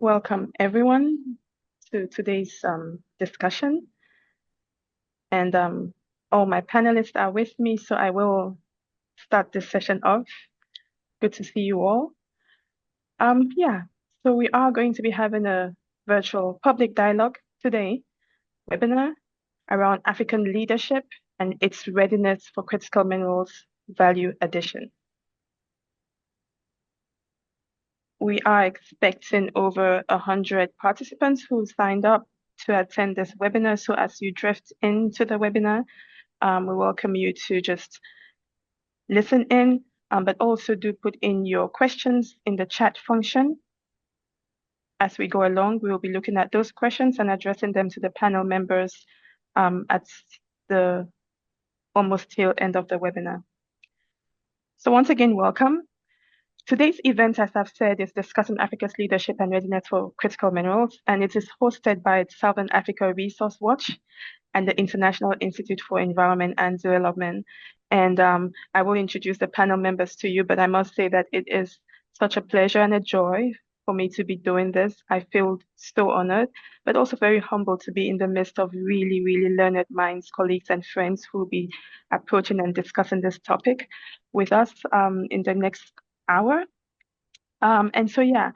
Welcome everyone to today's discussion. And all my panelists are with me, so I will start this session off. Good to see you all. Yeah, so we are going to be having a virtual public dialogue today, webinar around African leadership and its readiness for critical minerals value addition. We are expecting over 100 participants who signed up to attend this webinar. So as you drift into the webinar, we welcome you to just listen in, but also do put in your questions in the chat function. As we go along, we will be looking at those questions and addressing them to the panel members at the almost tail end of the webinar. So once again, welcome. Today's event, as I've said, is discussing Africa's leadership and readiness for critical minerals, and it is hosted by Southern Africa Resource Watch and the International Institute for Environment and Development. And I will introduce the panel members to you, but I must say that it is such a pleasure and a joy for me to be doing this. I feel so honored, but also very humbled to be in the midst of really, really learned minds, colleagues, and friends who will be approaching and discussing this topic with us in the next hour. And so, yeah,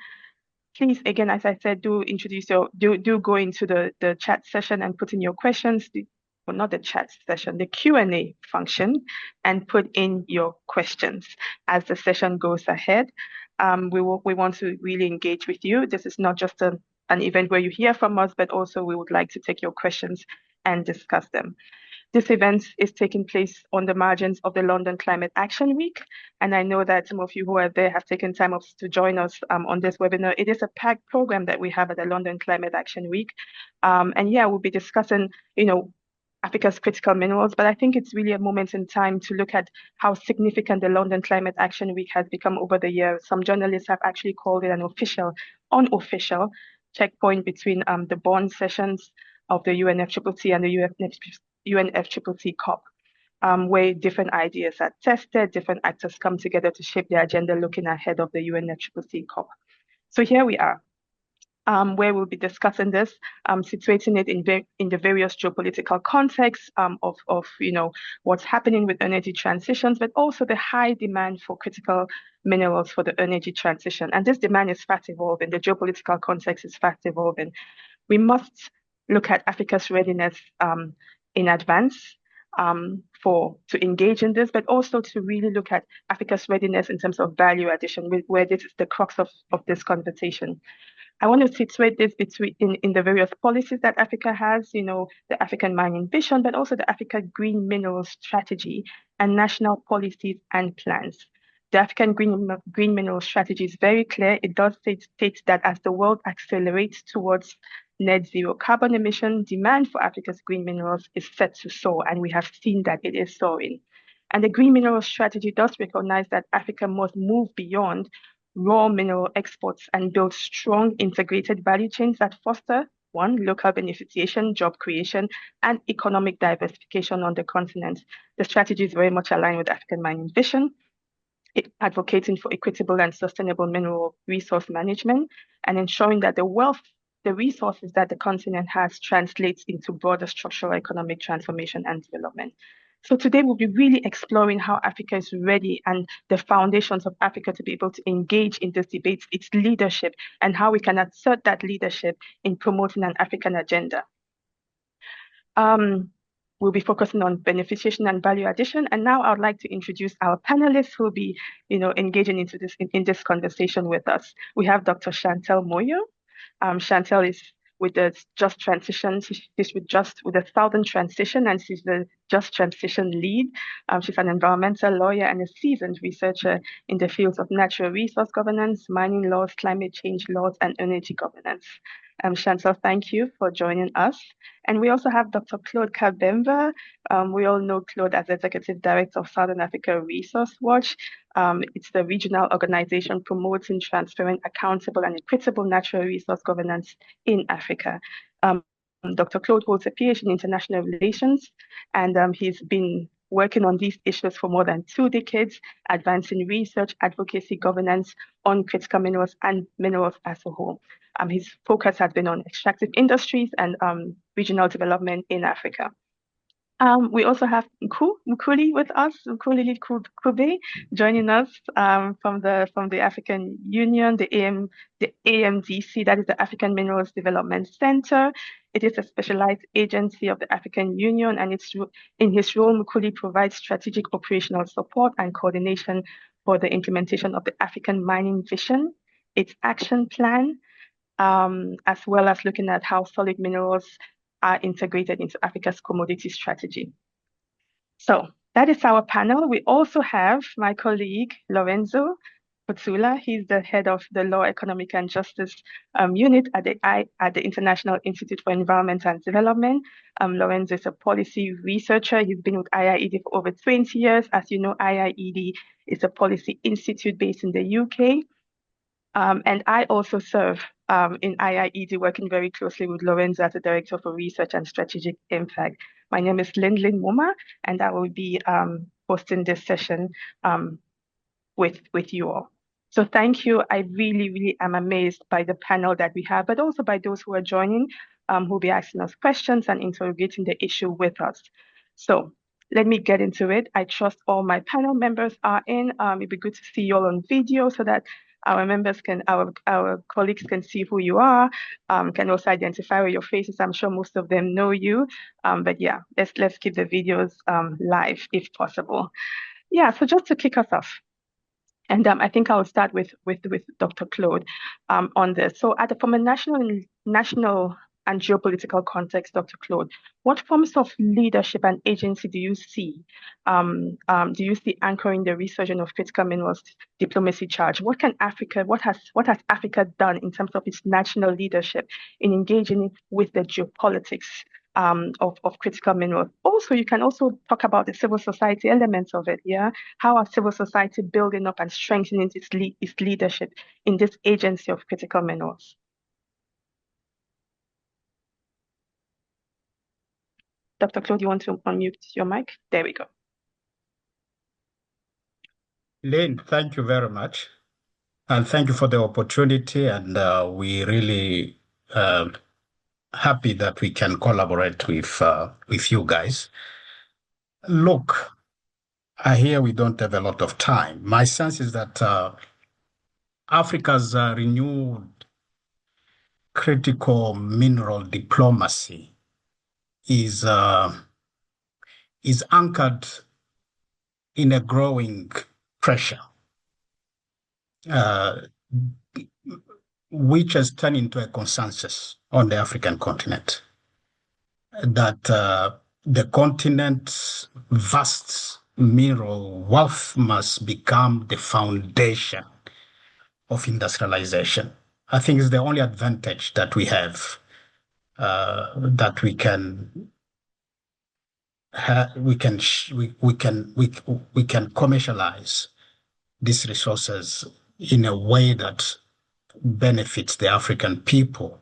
please, again, as I said, do go into the chat session and put in your questions. Well, not the chat session, the Q&A function, and put in your questions as the session goes ahead. We want to really engage with you. This is not just an event where you hear from us, but also we would like to take your questions and discuss them. This event is taking place on the margins of the London Climate Action Week, and I know that some of you who are there have taken time off to join us on this webinar. It is a packed program that we have at the London Climate Action Week, and yeah, we'll be discussing, Africa's critical minerals, but I think it's really a moment in time to look at how significant the London Climate Action Week has become over the years. Some journalists have actually called it an unofficial checkpoint between the Bonn sessions of the UNFCCC and the UNFCCC COP, where different ideas are tested, different actors come together to shape the agenda looking ahead of the UNFCCC COP. So here we are, where we'll be discussing this, situating it in the various geopolitical contexts of what's happening with energy transitions, but also the high demand for critical minerals for the energy transition. And this demand is fast evolving. The geopolitical context is fast evolving. We must look at Africa's readiness in advance to engage in this, but also to really look at Africa's readiness in terms of value addition, where this is the crux of this conversation. I want to situate this in the various policies that Africa has, the African Mining Vision, but also the Africa Green Minerals Strategy and national policies and plans. The African Green Minerals Strategy is very clear. It does state that as the world accelerates towards net zero carbon emission, demand for Africa's green minerals is set to soar, and we have seen that it is soaring. And the Green Minerals Strategy does recognize that Africa must move beyond raw mineral exports and build strong integrated value chains that foster, one, local beneficiation, job creation, and economic diversification on the continent. The strategy is very much aligned with African Mining Vision, advocating for equitable and sustainable mineral resource management and ensuring that the resources that the continent has translates into broader structural economic transformation and development. So today we'll be really exploring how Africa is ready and the foundations of Africa to be able to engage in this debate, its leadership, and how we can assert that leadership in promoting an African agenda. We'll be focusing on beneficiation and value addition. And now I would like to introduce our panelists who will be, engaging into this in this conversation with us. We have Dr. Chantel Moyo. Chantel is with the Just Transition. She's with the Southern Transition, and she's the Just Transition lead. She's an environmental lawyer and a seasoned researcher in the fields of natural resource governance, mining laws, climate change laws, and energy governance. Chantel, thank you for joining us. And we also have Dr. Claude Kabemba. We all know Claude as Executive Director of Southern Africa Resource Watch. It's the regional organization promoting transparent, accountable, and equitable natural resource governance in Africa. Dr. Claude holds a PhD in international relations, and he's been working on these issues for more than 2 decades, advancing research, advocacy, governance on critical minerals and minerals as a whole. His focus has been on extractive industries and regional development in Africa. We also have Mukuli with us, Mukuli Kube, joining us from the African Union, the AMDC, that is the African Minerals Development Center. It is a specialized agency of the African Union, and in his role, Mukuli provides strategic operational support and coordination for the implementation of the African Mining Vision, its action plan, as well as looking at how solid minerals are integrated into Africa's commodity strategy. So that is our panel. We also have my colleague, Lorenzo Putzula. He's the head of the Law, Economic and Justice Unit at the International Institute for Environment and Development. Lorenzo is a policy researcher. He's been with IIED for over 20 years. As you know, IIED is a policy institute based in the UK. And I also serve in IIED, working very closely with Lorenzo as a Director for Research and Strategic Impact. My name is Lindlin Muma, and I will be hosting this session with you all. So thank you. I really, really am amazed by the panel that we have, but also by those who are joining, who will be asking us questions and interrogating the issue with us. So let me get into it. I trust all my panel members are in. It'd be good to see you all on video so that our members can, our colleagues can see who you are, can also identify your faces. I'm sure most of them know you, but yeah, let's keep the videos live if possible. Yeah, so just to kick us off, and I think I'll start with Dr. Claude on this. So from a national and geopolitical context, Dr. Claude, what forms of leadership and agency do you see? Do you see anchoring the resurgence of critical minerals diplomacy charge? What has Africa done in terms of its national leadership in engaging with the geopolitics of critical minerals? Also, you can also talk about the civil society elements of it. Yeah, how are civil society building up and strengthening its leadership in this agency of critical minerals? Dr. Claude, you want to unmute your mic? There we go. Lynn, thank you very much. And thank you for the opportunity. And we really happy that we can collaborate with you guys. Look, I hear we don't have a lot of time. My sense is that Africa's renewed critical mineral diplomacy is anchored in a growing pressure, which has turned into a consensus on the African continent, that the continent's vast mineral wealth must become the foundation of industrialization. I think it's the only advantage that we have, that we can commercialize these resources in a way that benefits the African people.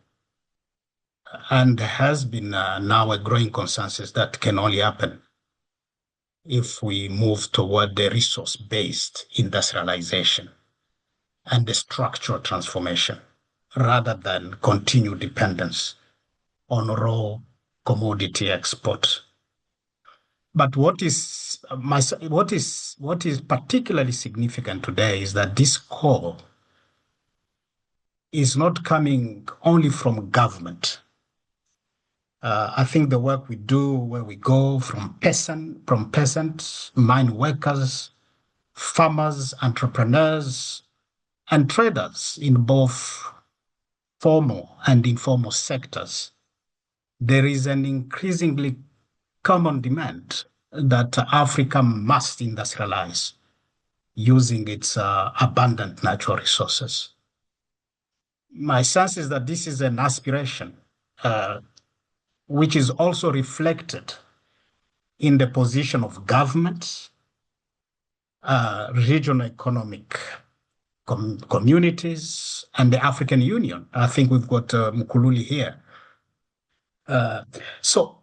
And there has been now a growing consensus that can only happen if we move toward the resource-based industrialization and the structural transformation, rather than continued dependence on raw commodity export. But what is particularly significant today is that this call is not coming only from government. I think the work we do, where we go from peasants, mine workers, farmers, entrepreneurs, and traders in both formal and informal sectors, there is an increasingly common demand that Africa must industrialize using its abundant natural resources. My sense is that this is an aspiration which is also reflected in the position of governments, regional economic communities, and the African Union. I think we've got Mukululi here. So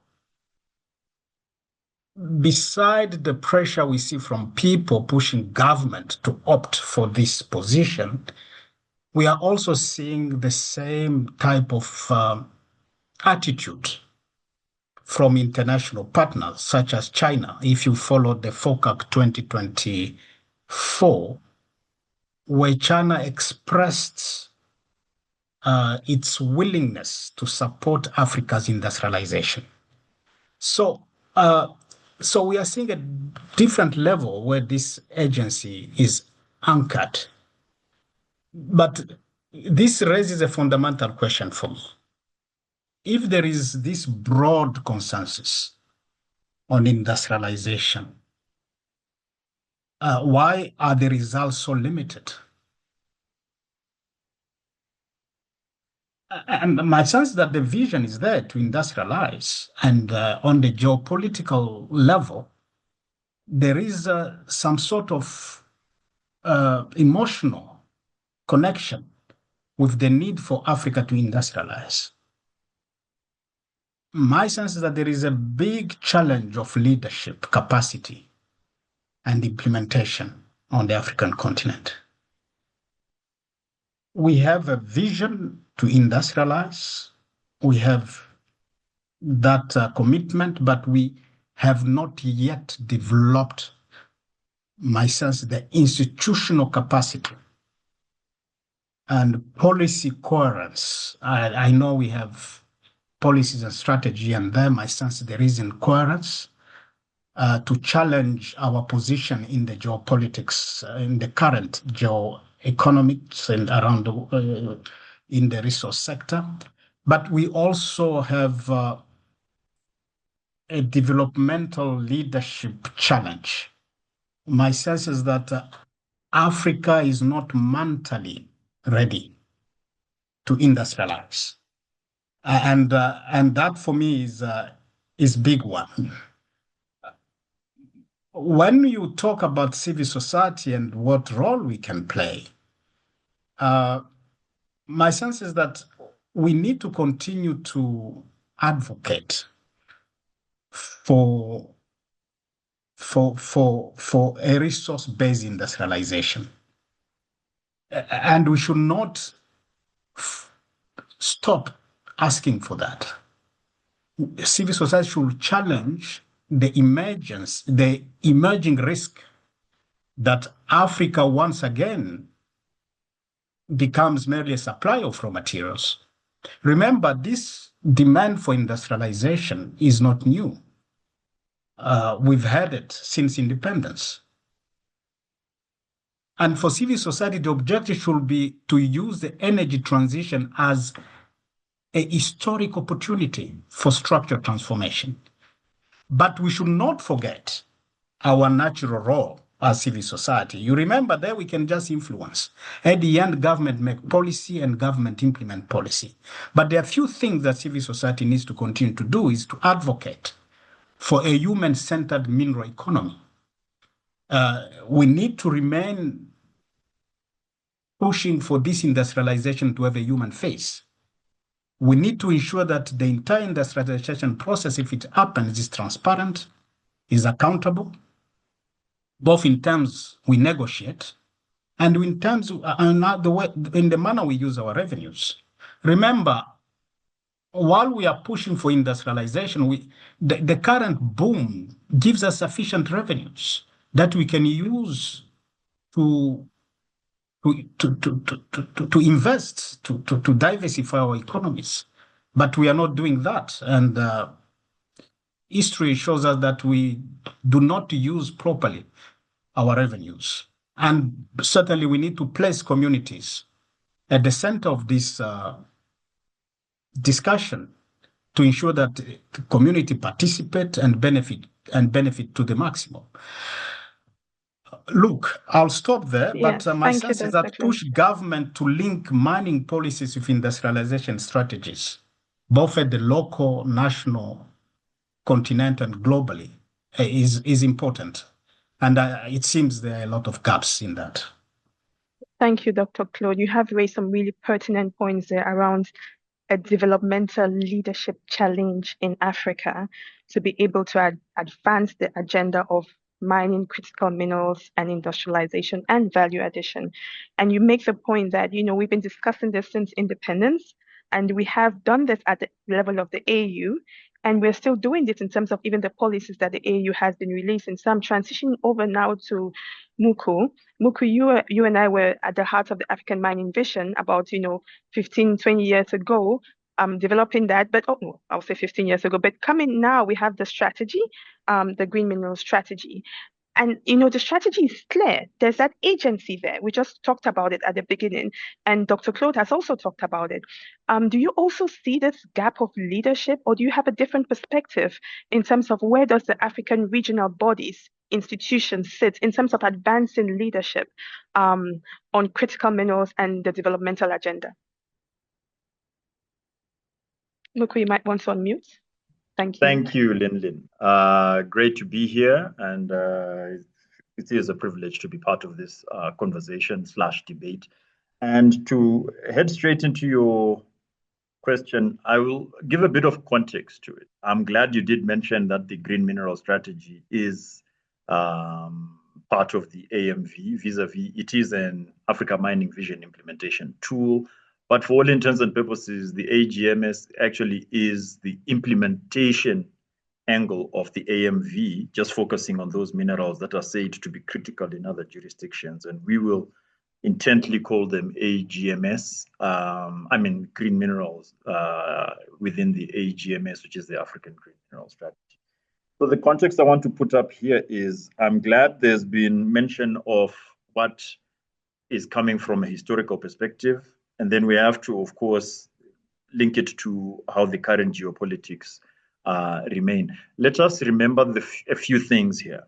beside the pressure we see from people pushing government to opt for this position, we are also seeing the same type of attitude from international partners such as China. If you follow the FOCAC 2024, where China expressed its willingness to support Africa's industrialization. So, so we are seeing a different level where this agency is anchored. But this raises a fundamental question for me. If there is this broad consensus on industrialization, why are the results so limited? And my sense is that the vision is there to industrialize, and on the geopolitical level, there is some sort of emotional connection with the need for Africa to industrialize. My sense is that there is a big challenge of leadership capacity and implementation on the African continent. We have a vision to industrialize. We have that commitment, but we have not yet developed, my sense, the institutional capacity and policy coherence. I know we have policies and strategy, and there, my sense, there is incoherence to challenge our position in the geopolitics, in the current geoeconomics and around in the resource sector. But we also have a developmental leadership challenge. My sense is that Africa is not mentally ready to industrialize. And that for me is big one. When you talk about civil society and what role we can play, my sense is that we need to continue to advocate for a resource-based industrialization. And we should not stop asking for that. Civil society should challenge the emerging risk that Africa once again becomes merely a supplier of raw materials. Remember, this demand for industrialization is not new. We've had it since independence. And for civil society, the objective should be to use the energy transition as a historic opportunity for structural transformation. But we should not forget our natural role as civil society. You remember there we can just influence. At the end, government make policy and government implement policy. But there are few things that civil society needs to continue to do is to advocate for a human-centered mineral economy. We need to remain pushing for this industrialization to have a human face. We need to ensure that the entire industrialization process, if it happens, is transparent, is accountable, both in terms we negotiate and in terms in the manner we use our revenues. Remember, while we are pushing for industrialization, the current boom gives us sufficient revenues that we can use to invest, to diversify our economies. But we are not doing that. And history shows us that we do not use properly our revenues. And certainly we need to place communities at the center of this discussion to ensure that the community participate and benefit to the maximum. Look, I'll stop there, Yes, but my thank you, sense is Dr. that push government to link mining policies with industrialization strategies, both at the local, national, continent, and globally, is important. And it seems there are a lot of gaps in that. Thank you, Dr. Claude. You have raised some really pertinent points there around a developmental leadership challenge in Africa to be able to advance the agenda of mining critical minerals and industrialization and value addition. And you make the point that, we've been discussing this since independence, and we have done this at the level of the AU, and we're still doing this in terms of even the policies that the AU has been releasing. So I'm transitioning over now to Muku. Muku, you and I were at the heart of the African mining vision about, 15, 20 years ago, developing that. But oh no, I'll say 15 years ago. But coming now, we have the strategy, the green mineral strategy. And the strategy is clear. There's that agency there. We just talked about it at the beginning, and Dr. Claude has also talked about it. Do you also see this gap of leadership, or do you have a different perspective in terms of where does the African regional bodies, institutions sit in terms of advancing leadership on critical minerals and the developmental agenda? Look, you might want to unmute. Thank you. Thank you, Lin. Great to be here, and it is a privilege to be part of this conversation/debate. And to head straight into your question, I will give a bit of context to it. I'm glad you did mention that the green mineral strategy is part of the AMV, vis-a-vis it is an Africa Mining Vision implementation tool. But for all intents and purposes, the AGMS actually is the implementation angle of the AMV, just focusing on those minerals that are said to be critical in other jurisdictions. And we will intently call them AGMS, green minerals within the AGMS, which is the African Green Mineral Strategy. So the context I want to put up here is, I'm glad there's been mention of what is coming from a historical perspective. And then we have to, of course, link it to how the current geopolitics remain. Let us remember a few things here.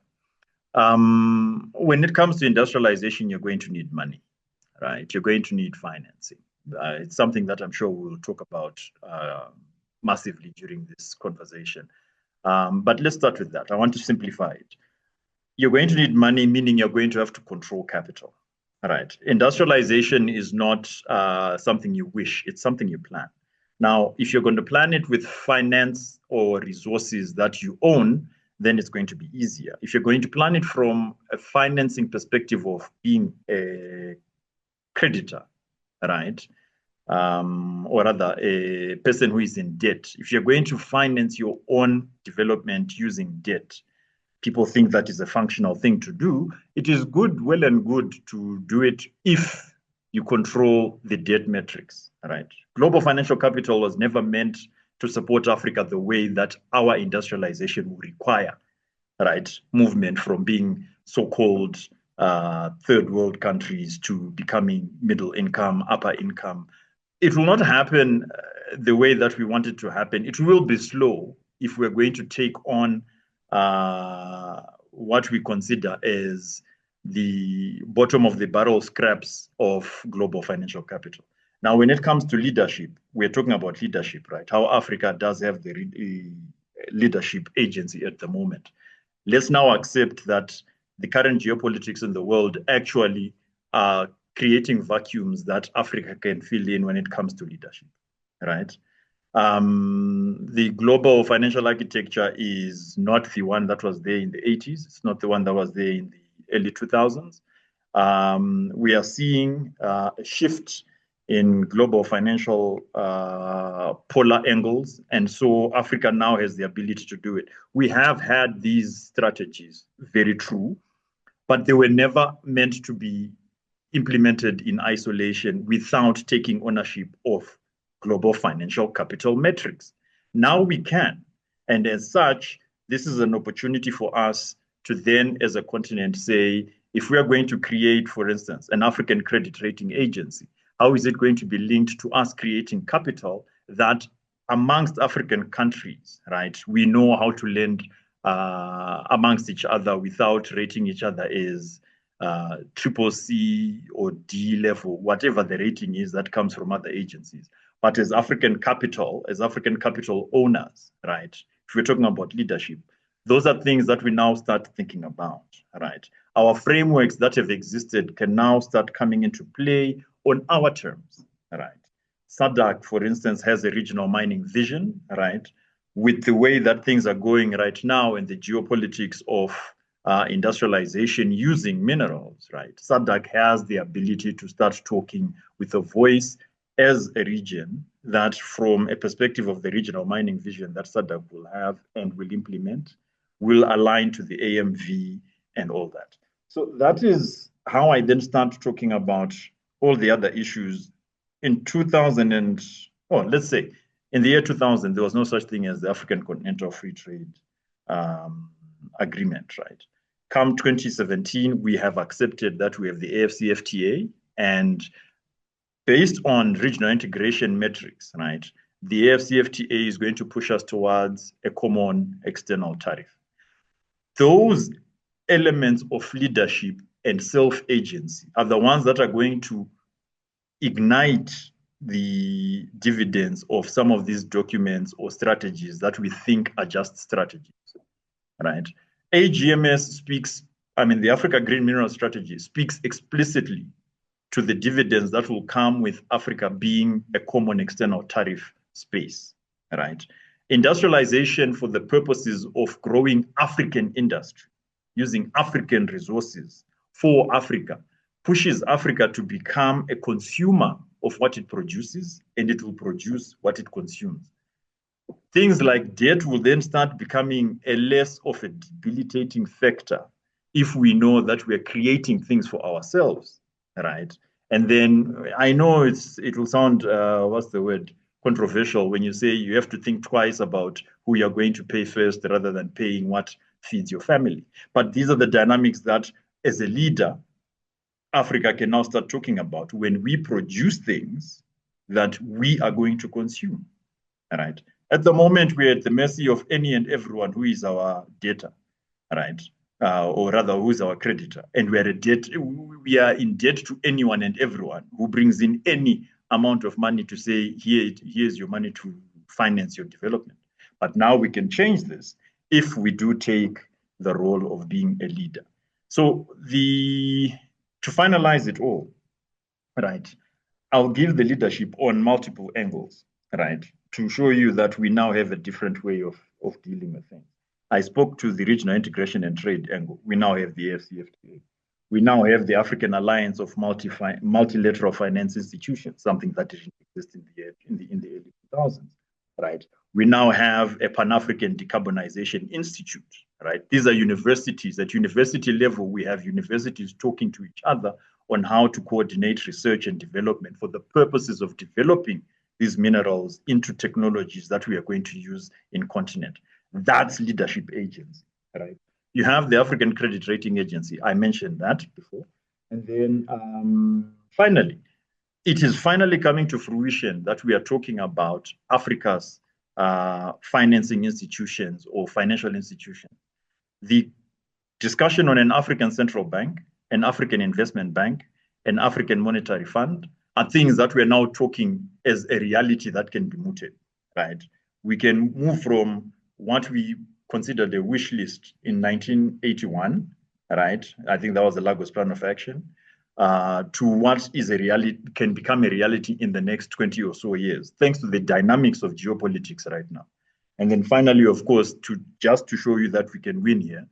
When it comes to industrialization, you're going to need money, right? You're going to need financing. It's something that I'm sure we'll talk about massively during this conversation. But let's start with that. I want to simplify it. You're going to need money, meaning you're going to have to control capital. Right. Industrialization is not something you wish, it's something you plan. Now, if you're going to plan it with finance or resources that you own, then it's going to be easier. If you're going to plan it from a financing perspective of being a creditor, right? Or rather, a person who is in debt. If you're going to finance your own development using debt, people think that is a functional thing to do. It is well and good to do it if you control the debt metrics, right? Global financial capital was never meant to support Africa the way that our industrialization would require, right? Movement from being so-called third world countries to becoming middle income, upper income. It will not happen the way that we want it to happen. It will be slow if we're going to take on what we consider as the bottom of the barrel scraps of global financial capital. Now, when it comes to leadership, we're talking about leadership, right? How Africa does have the leadership agency at the moment. Let's now accept that the current geopolitics in the world actually are creating vacuums that Africa can fill in when it comes to leadership, right? The global financial architecture is not the one that was there in the 80s. It's not the one that was there in the early 2000s. We are seeing a shift in global financial polar angles. And so Africa now has the ability to do it. We have had these strategies, very true, but they were never meant to be implemented in isolation without taking ownership of global financial capital metrics. Now we can. And as such, this is an opportunity for us to then, as a continent, say, if we are going to create, for instance, an African credit rating agency, how is it going to be linked to us creating capital that amongst African countries, right, we know how to lend amongst each other without rating each other as triple C or D level, whatever the rating is that comes from other agencies. But as African capital owners, right, if we're talking about leadership, those are things that we now start thinking about, right? Our frameworks that have existed can now start coming into play on our terms, right? SADC, for instance, has a regional mining vision, right? With the way that things are going right now and the geopolitics of industrialization using minerals, right? SADC has the ability to start talking with a voice as a region that, from a perspective of the regional mining vision that SADC will have and will implement, will align to the AMV and all that. So that is how I then start talking about all the other issues. In 2000 and, let's say, in the year 2000, there was no such thing as the African Continental Free Trade Agreement, right? Come 2017, we have accepted that we have the AfCFTA, and based on regional integration metrics, right, the AfCFTA is going to push us towards a common external tariff. Those elements of leadership and self-agency are the ones that are going to ignite the dividends of some of these documents or strategies that we think are just strategies, right? AGMS speaks, the Africa Green Mineral Strategy speaks explicitly to the dividends that will come with Africa being a common external tariff space, right? Industrialization for the purposes of growing African industry, using African resources for Africa, pushes Africa to become a consumer of what it produces, and it will produce what it consumes. Things like debt will then start becoming a less of a debilitating factor if we know that we're creating things for ourselves, right? And then I know it will sound, controversial when you say you have to think twice about who you're going to pay first rather than paying what feeds your family. But these are the dynamics that, as a leader, Africa can now start talking about when we produce things that we are going to consume, right? At the moment, we're at the mercy of any and everyone who is our debtor, right? Or rather, who is our creditor. And we are in debt to anyone and everyone who brings in any amount of money to say, here's your money to finance your development. But now we can change this if we do take the role of being a leader. So to finalize it all, right, I'll give the leadership on multiple angles, right, to show you that we now have a different way of dealing with things. I spoke to the regional integration and trade angle. We now have the AfCFTA. We now have the African Alliance of Multilateral Finance Institutions, something that didn't exist in the early 2000s, right? We now have a Pan-African Decarbonization Institute, right? These are universities. At university level, we have universities talking to each other on how to coordinate research and development for the purposes of developing these minerals into technologies that we are going to use in continent. That's leadership agency, right? You have the African Credit Rating Agency. I mentioned that before. And then finally, it is finally coming to fruition that we are talking about Africa's financing institutions or financial institutions. The discussion on an African Central Bank, an African Investment Bank, an African Monetary Fund are things that we're now talking as a reality that can be mooted, right? We can move from what we considered a wish list in 1981, right? I think that was the Lagos Plan of Action, to what is a reality, can become a reality in the next 20 or so years, thanks to the dynamics of geopolitics right now. And then finally, of course, just to show you that we can win here,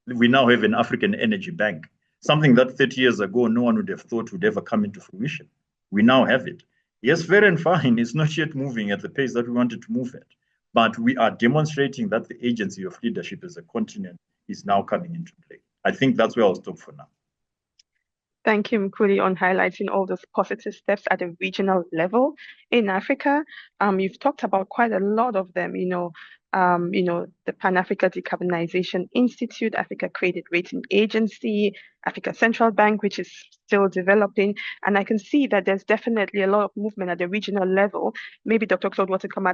we now have an African Energy Bank, something that 30 years ago, no one would have thought would ever come into fruition. We now have it. Yes, fair and fine, it's not yet moving at the pace that we wanted to move at, but we are demonstrating that the agency of leadership as a continent is now coming into play. I think that's where I'll stop for now. Thank you, Mkhuli, on highlighting all those positive steps at a regional level in Africa. You've talked about quite a lot of them, the Pan-Africa Decarbonization Institute, Africa Credit Rating Agency, Africa Central Bank, which is still developing. And I can see that there's definitely a lot of movement at the regional level. Maybe Dr. Claude wants to come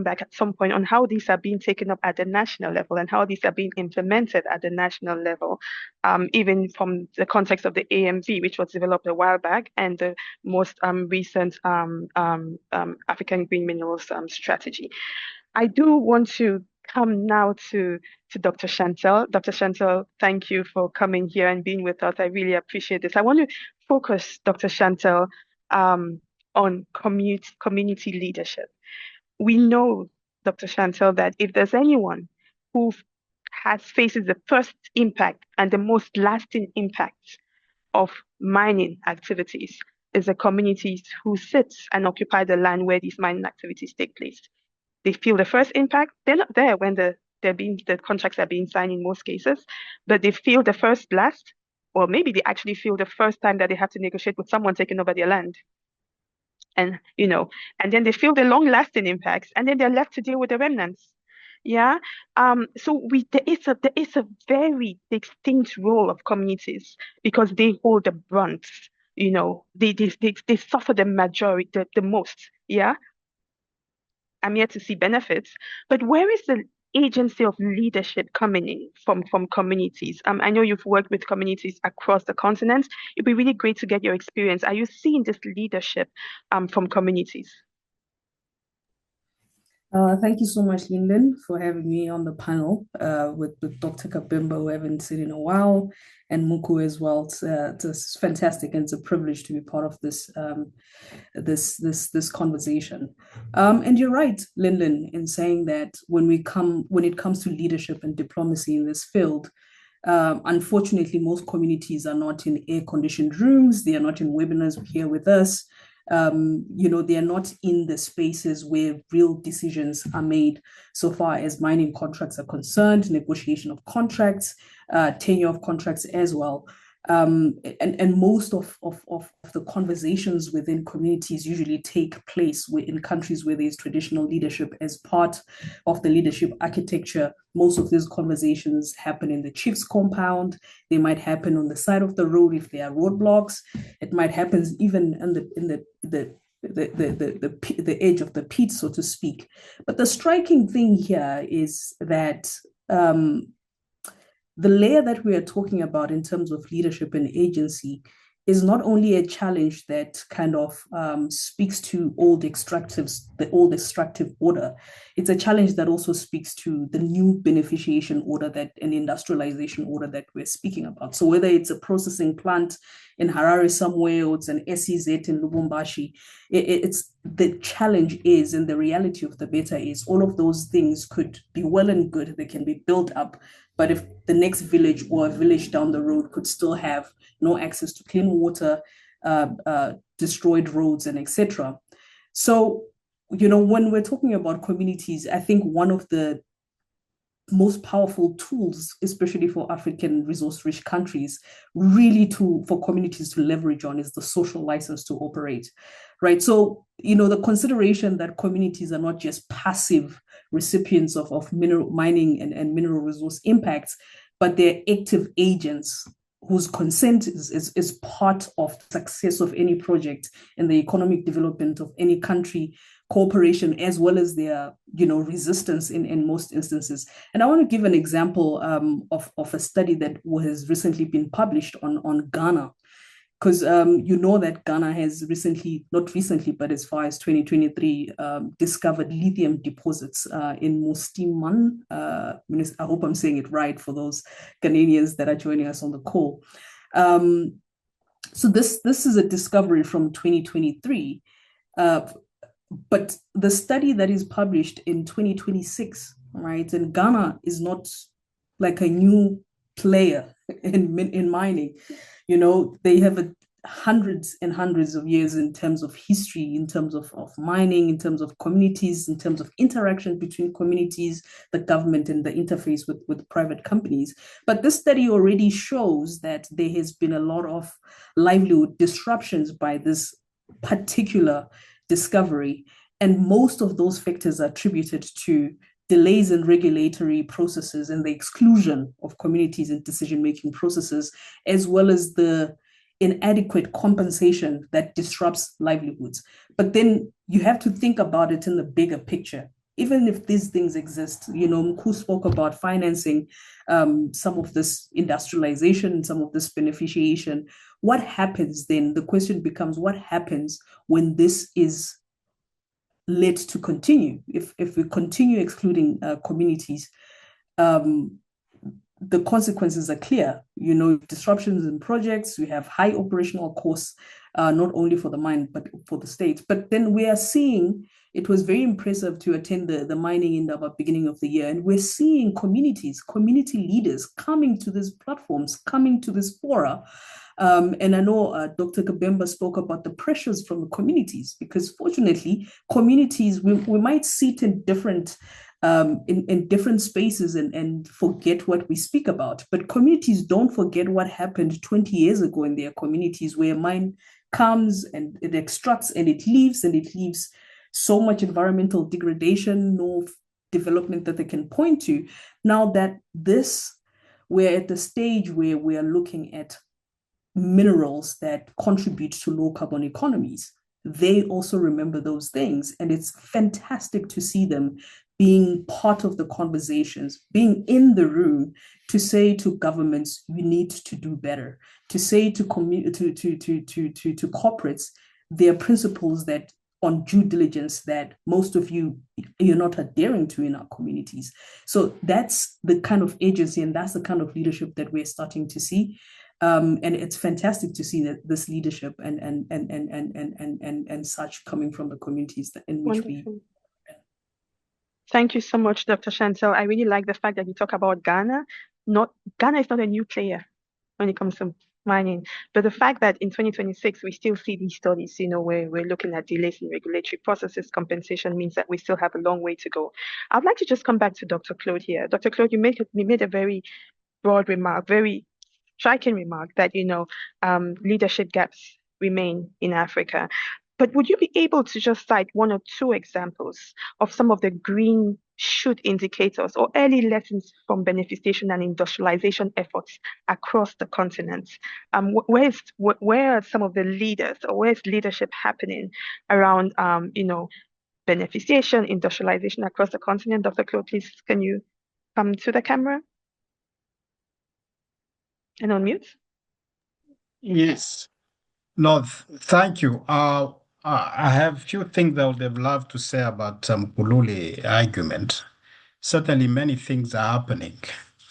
back at some point on how these are being taken up at the national level and how these are being implemented at the national level, even from the context of the AMV, which was developed a while back, and the most recent African Green Minerals Strategy. I do want to come now to Dr. Chantal. Dr. Chantal, thank you for coming here and being with us. I really appreciate this. I want to focus, Dr. Chantal, on community leadership. We know, Dr. Chantel, that if there's anyone who faces the first impact and the most lasting impact of mining activities, is the communities who sit and occupy the land where these mining activities take place. They feel the first impact. They're not there when the contracts are being signed in most cases, but they feel the first blast, or maybe they actually feel the first time that they have to negotiate with someone taking over their land. And and then they feel the long-lasting impacts, and then they're left to deal with the remnants. Yeah. So there is a very distinct role of communities because they hold the brunt. They suffer the majority, the most. Yeah. I'm here to see benefits, but where is the agency of leadership coming in from communities? I know you've worked with communities across the continent. It'd be really great to get your experience. Are you seeing this leadership from communities? Thank you so much, Lyndon, for having me on the panel with Dr. Kabimba, who I haven't seen in a while, and Muku as well. It's fantastic, and it's a privilege to be part of this conversation. And you're right, Lyndon, in saying that when it comes to leadership and diplomacy in this field, unfortunately, most communities are not in air-conditioned rooms. They are not in webinars here with us. They are not in the spaces where real decisions are made so far as mining contracts are concerned, negotiation of contracts, tenure of contracts as well. And most of the conversations within communities usually take place in countries where there's traditional leadership as part of the leadership architecture. Most of these conversations happen in the chief's compound. They might happen on the side of the road if there are roadblocks. It might happen even in the edge of the pit, so to speak. But the striking thing here is that the layer that we are talking about in terms of leadership and agency is not only a challenge that kind of speaks to the old extractive order. It's a challenge that also speaks to the new beneficiation order and industrialization order that we're speaking about. So whether it's a processing plant in Harare somewhere, or it's an SEZ in Lubumbashi, it's the challenge is, and the reality of the matter is, all of those things could be well and good. They can be built up. But if the next village or a village down the road could still have no access to clean water, destroyed roads, and etc. So, when we're talking about communities, I think one of the most powerful tools, especially for African resource-rich countries, really for communities to leverage on, is the social license to operate, right? So, the consideration that communities are not just passive recipients of mineral mining and mineral resource impacts, but they're active agents whose consent is part of the success of any project and the economic development of any country, cooperation, as well as their resistance in most instances. And I want to give an example of a study that has recently been published on Ghana, because that Ghana has not recently, but as far as 2023, discovered lithium deposits in Mustiman. I hope I'm saying it right for those Ghanaians that are joining us on the call. So this is a discovery from 2023, but the study that is published in 2026, right? And Ghana is not like a new player in mining. They have hundreds and hundreds of years in terms of history, in terms of mining, in terms of communities, in terms of interaction between communities, the government, and the interface with private companies. But this study already shows that there has been a lot of livelihood disruptions by this particular discovery. And most of those factors are attributed to delays in regulatory processes and the exclusion of communities in decision-making processes, as well as the inadequate compensation that disrupts livelihoods. But then you have to think about it in the bigger picture. Even if these things exist, Mku spoke about financing some of this industrialization, some of this beneficiation. What happens then? The question becomes, what happens when this is led to continue? If we continue excluding communities, the consequences are clear. Disruptions in projects, we have high operational costs, not only for the mine, but for the states. But then we are seeing, it was very impressive to attend the mining in the beginning of the year. And we're seeing community leaders coming to these platforms, coming to this fora. And I know Dr. Kabemba spoke about the pressures from the communities, because fortunately, communities, we might sit in different in different spaces and forget what we speak about. But communities don't forget what happened 20 years ago in their communities, where mine comes and it extracts and it leaves so much environmental degradation, no development that they can point to. Now that we're at the stage where we are looking at minerals that contribute to low carbon economies, they also remember those things. And it's fantastic to see them being part of the conversations, being in the room to say to governments, you need to do better, to say to corporates, there are principles that on due diligence that most of you're not adhering to in our communities. So that's the kind of agency and that's the kind of leadership that we're starting to see. And it's fantastic to see that this leadership and such coming from the communities in which Wonderful. Thank you so much, Dr. Chantel. I really like the fact that you talk about Ghana. Ghana is not a new player when it comes to mining, but the fact that in 2026 we still see these studies, where we're looking at delays in regulatory processes, compensation means that we still have a long way to go. I'd like to just come back to Dr. Claude here. Dr. Claude, you made a very broad remark, very striking remark that leadership gaps remain in Africa. But would you be able to just cite one or two examples of some of the green shoot indicators or early lessons from beneficiation and industrialization efforts across the continent? Where are some of the leaders, or where's leadership happening around beneficiation, industrialization across the continent? Dr. Claude, please, can you come to the camera and unmute? Yes. No, thank you. I have a few things I would have loved to say about Kululi argument. Certainly many things are happening,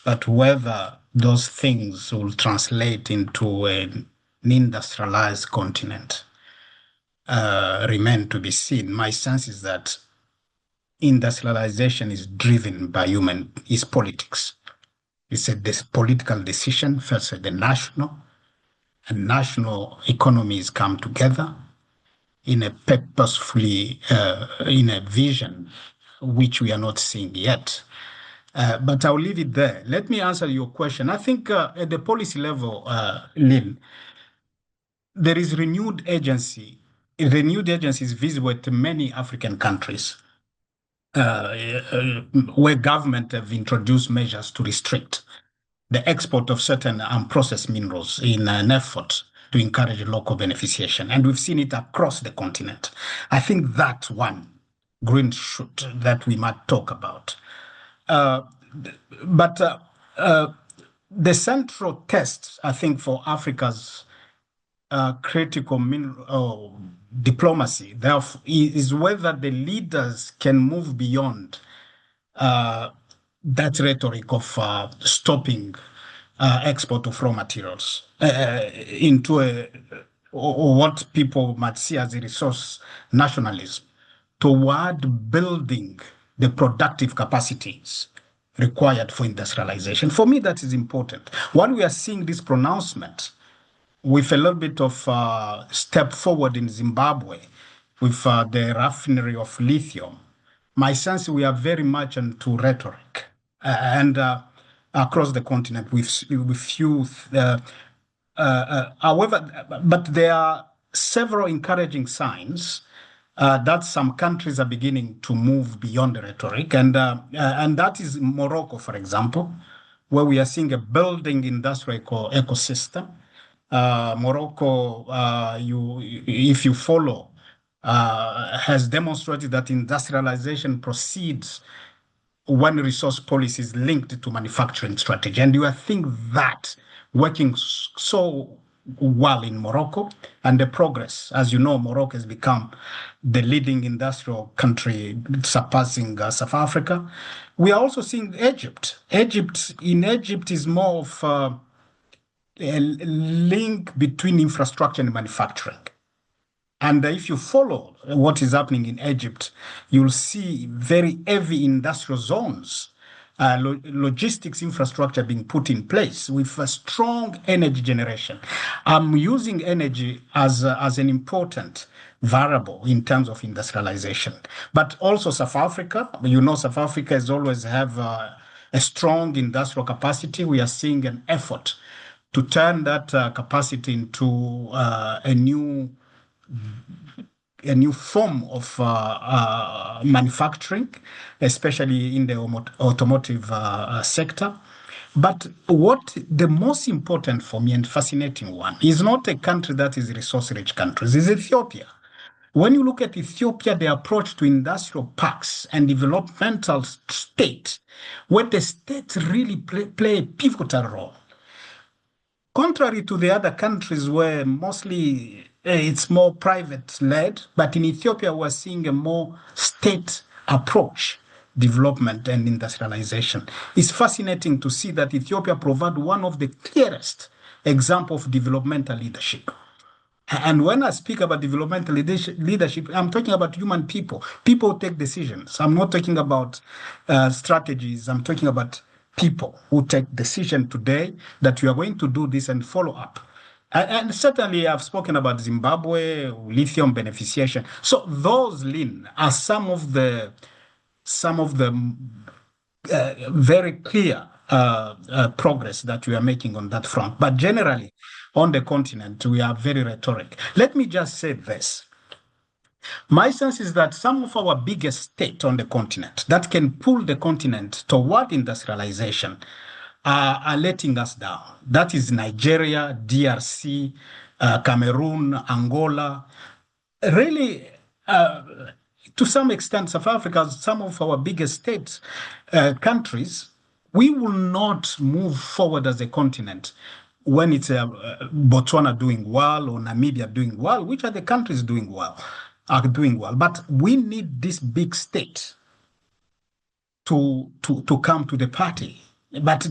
but whether those things will translate into an industrialized continent remain to be seen. My sense is that industrialization is driven by is politics. It's a political decision, first at the national, and national economies come together in a purposefully, in a vision which we are not seeing yet. But I'll leave it there. Let me answer your question. I think at the policy level, Lynn, there is renewed agency. Renewed agency is visible to many African countries where government have introduced measures to restrict the export of certain unprocessed minerals in an effort to encourage local beneficiation. And we've seen it across the continent. I think that's one green shoot that we might talk about. But the central test, I think, for Africa's critical diplomacy, therefore, is whether the leaders can move beyond that rhetoric of stopping export of raw materials into or what people might see as a resource nationalism toward building the productive capacities required for industrialization. For me, that is important. While we are seeing this pronouncement with a little bit of step forward in Zimbabwe with the refinery of lithium, my sense we are very much into rhetoric and across the continent with few. However, but there are several encouraging signs that some countries are beginning to move beyond the rhetoric, and that is Morocco, for example, where we are seeing a building industrial ecosystem. Morocco, if you follow, has demonstrated that industrialization proceeds when resource policy is linked to manufacturing strategy. And you think that working so well in Morocco and the progress, as you know, Morocco has become the leading industrial country surpassing South Africa. We are also seeing Egypt. In Egypt is more of a link between infrastructure and manufacturing. And if you follow what is happening in Egypt, you'll see very heavy industrial zones, logistics infrastructure being put in place with a strong energy generation. I'm using energy as an important variable in terms of industrialization. But also South Africa, South Africa has always have a strong industrial capacity. We are seeing an effort to turn that capacity into a new form of manufacturing, especially in the automotive sector. But what the most important for me and fascinating one is not a country that is resource-rich countries, is Ethiopia. When you look at Ethiopia, the approach to industrial parks and developmental state, where the states really play a pivotal role. Contrary to the other countries where mostly it's more private-led, but in Ethiopia we're seeing a more state approach, development and industrialization. It's fascinating to see that Ethiopia provides one of the clearest examples of developmental leadership. And when I speak about developmental leadership, I'm talking about human people. People take decisions. I'm not talking about strategies. I'm talking about people who take decision today that we are going to do this and follow up. And certainly I've spoken about Zimbabwe, lithium beneficiation. So those, Lynn, are some of the very clear progress that we are making on that front. But generally, on the continent, we are very rhetoric. Let me just say this. My sense is that some of our biggest states on the continent that can pull the continent toward industrialization are letting us down. That is Nigeria, DRC, Cameroon, Angola. Really, to some extent, South Africa, some of our biggest states, countries, we will not move forward as a continent when it's Botswana doing well or Namibia doing well. Which are the countries doing well? But we need this big state to come to the party. But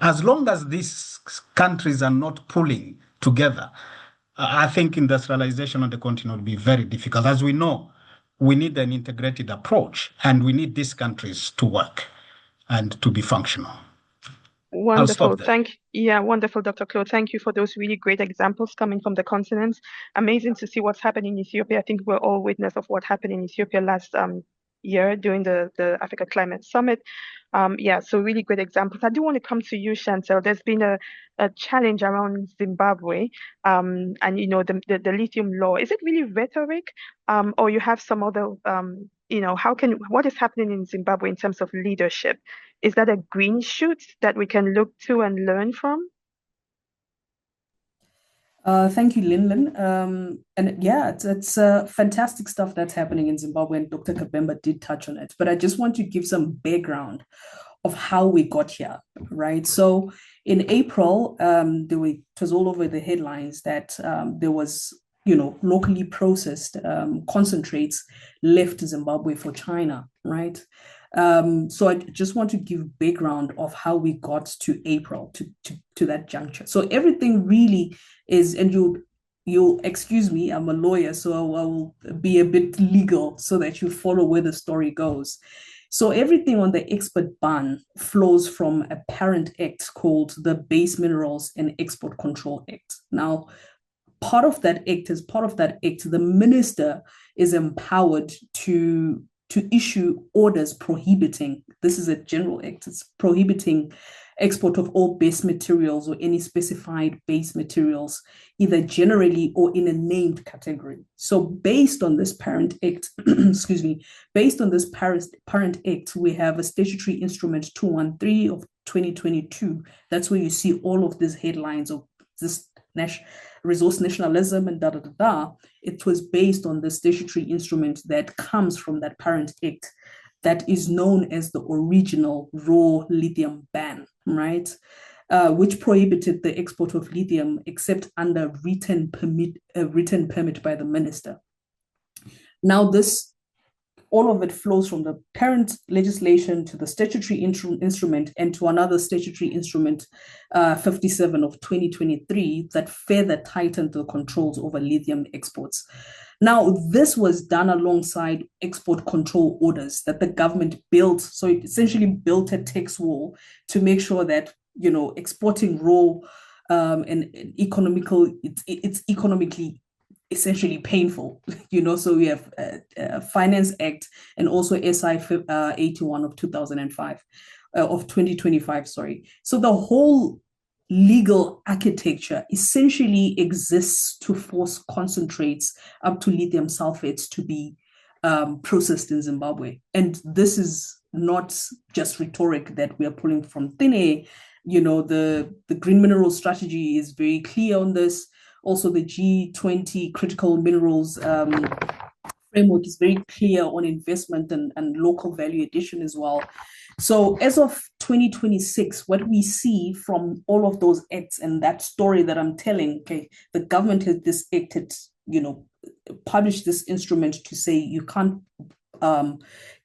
as long as these countries are not pulling together, I think industrialization on the continent will be very difficult. As we know, we need an integrated approach, and we need these countries to work and to be functional. Wonderful. Wonderful, Dr. Claude. Thank you for those really great examples coming from the continent. Amazing to see what's happening in Ethiopia. I think we're all witness of what happened in Ethiopia last year during the Africa Climate Summit. So really great examples. I do want to come to you, Chantal. There's been a challenge around Zimbabwe and the lithium law. Is it really rhetoric or you have some other what is happening in Zimbabwe in terms of leadership? Is that a green shoot that we can look to and learn from? Thank you, Lin. And yeah, it's fantastic stuff that's happening in Zimbabwe, and Dr. Kabemba did touch on it. But I just want to give some background of how we got here, right? So in April, it was all over the headlines that there was, locally processed concentrates left Zimbabwe for China, right? So I just want to give background of how we got to April, to that juncture. So everything really is, and you'll excuse me, I'm a lawyer, so I will be a bit legal so that you follow where the story goes. So everything on the export ban flows from a parent act called the Base Minerals and Export Control Act. Now, as part of that act, the minister is empowered to issue orders prohibiting, this is a general act, it's prohibiting export of all base materials or any specified base materials, either generally or in a named category. So based on this parent act, based on this parent act, we have a statutory instrument 213 of 2022. That's where you see all of these headlines of this resource nationalism and It was based on the statutory instrument that comes from that parent act that is known as the original raw lithium ban, right? Which prohibited the export of lithium except under written permit by the minister. Now, this all of it flows from the parent legislation to the statutory instrument and to another statutory instrument, 57 of 2023, that further tightened the controls over lithium exports. Now, this was done alongside export control orders that the government built. So it essentially built a tax wall to make sure that, exporting raw and economical, it's economically essentially painful, so we have Finance Act and also SI 81 of 2005, of 2025, sorry. So the whole legal architecture essentially exists to force concentrates up to lithium sulfates to be processed in Zimbabwe. And this is not just rhetoric that we are pulling from thin air. The green mineral strategy is very clear on this. Also, the G20 critical minerals framework is very clear on investment and local value addition as well. So as of 2026, what we see from all of those acts and that story that I'm telling, okay, the government has this acted, published this instrument to say you can't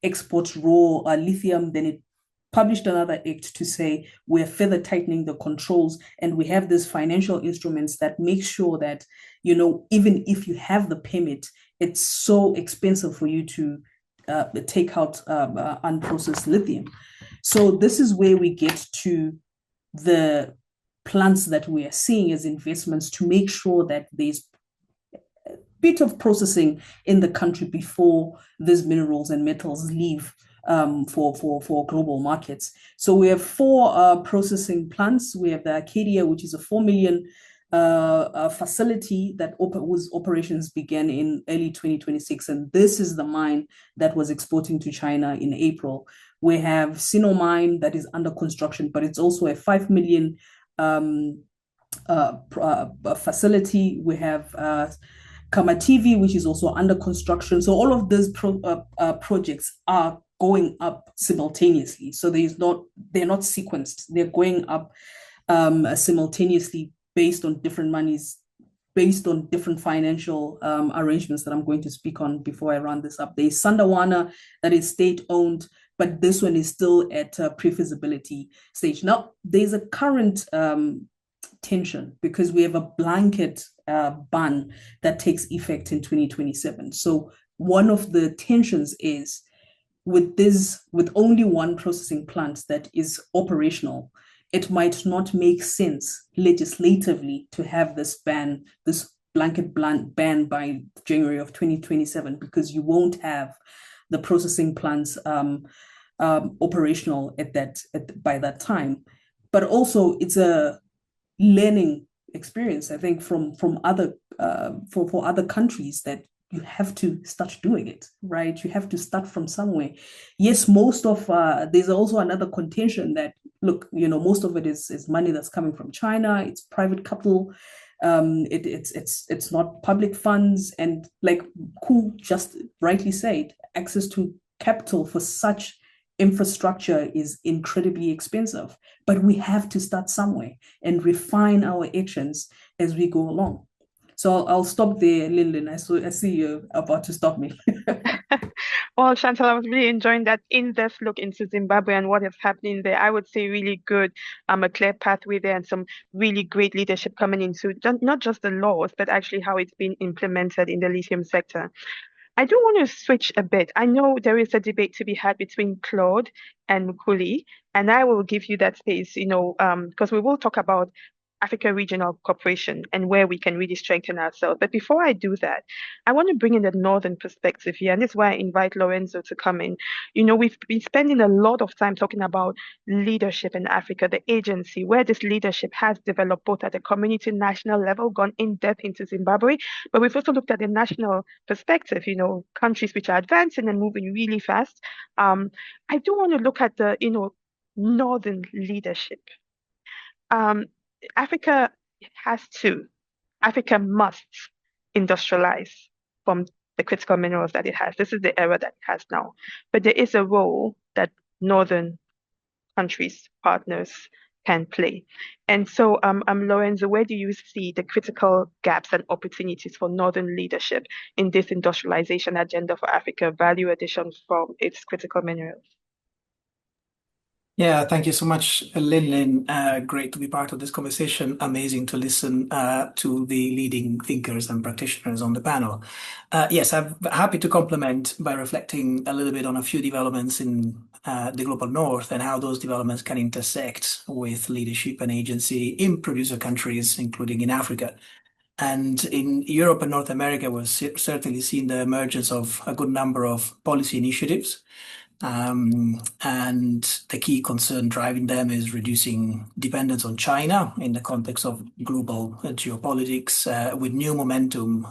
export raw lithium, then it published another act to say we're further tightening the controls, and we have these financial instruments that make sure that, even if you have the permit, it's so expensive for you to take out unprocessed lithium. So this is where we get to the plans that we are seeing as investments to make sure that there's a bit of processing in the country before these minerals and metals leave for global markets. So we have 4 processing plants. We have the Arcadia, which is a 4 million facility that whose operations began in early 2026, and this is the mine that was exporting to China in April. We have Sino Mine that is under construction, but it's also a 5 million facility. We have Kamativi, which is also under construction. So all of these projects are going up simultaneously. So they're not sequenced. They're going up simultaneously based on different monies, based on different financial arrangements that I'm going to speak on before I run this up. There's Sandawana that is state-owned, but this one is still at a pre-feasibility stage. Now, there's a current tension because we have a blanket ban that takes effect in 2027. So one of the tensions is with only one processing plant that is operational, it might not make sense legislatively to have this blanket ban by January of 2027, because you won't have the processing plants operational by that time. But also, it's a learning experience, I think, from other for other countries, that you have to start doing it, right? You have to start from somewhere. Yes, most of there's also another contention that, look, most of it is money that's coming from China. It's private capital. It's not public funds, and like Ku just rightly said, access to capital for such infrastructure is incredibly expensive. But we have to start somewhere and refine our actions as we go along. So I'll stop there, Lyndon. I see you about to stop me. Well, Chantal, I was really enjoying that in-depth look into Zimbabwe and what is happening there. I would say really good, a clear pathway there, and some really great leadership coming into not just the laws, but actually how it's been implemented in the lithium sector. I do want to switch a bit. I know there is a debate to be had between Claude and Mukuli, and I will give you that space, because we will talk about Africa Regional Cooperation and where we can really strengthen ourselves. But before I do that, I want to bring in the northern perspective here, and this is why I invite Lorenzo to come in. We've been spending a lot of time talking about leadership in Africa, the agency, where this leadership has developed both at the community national level, gone in depth into Zimbabwe, but we've also looked at the national perspective, countries which are advancing and moving really fast. I do want to look at the, northern leadership. Africa must industrialize from the critical minerals that it has. This is the era that it has now. But there is a role that northern countries, partners, can play. And so, Lorenzo, where do you see the critical gaps and opportunities for Northern leadership in this industrialization agenda for Africa, value addition from its critical minerals? Yeah, thank you so much, Lin. Great to be part of this conversation. Amazing to listen to the leading thinkers and practitioners on the panel. Yes, I'm happy to complement by reflecting a little bit on a few developments in the global north and how those developments can intersect with leadership and agency in producer countries, including in Africa. And in Europe and North America, we've certainly seen the emergence of a good number of policy initiatives. And the key concern driving them is reducing dependence on China in the context of global geopolitics, with new momentum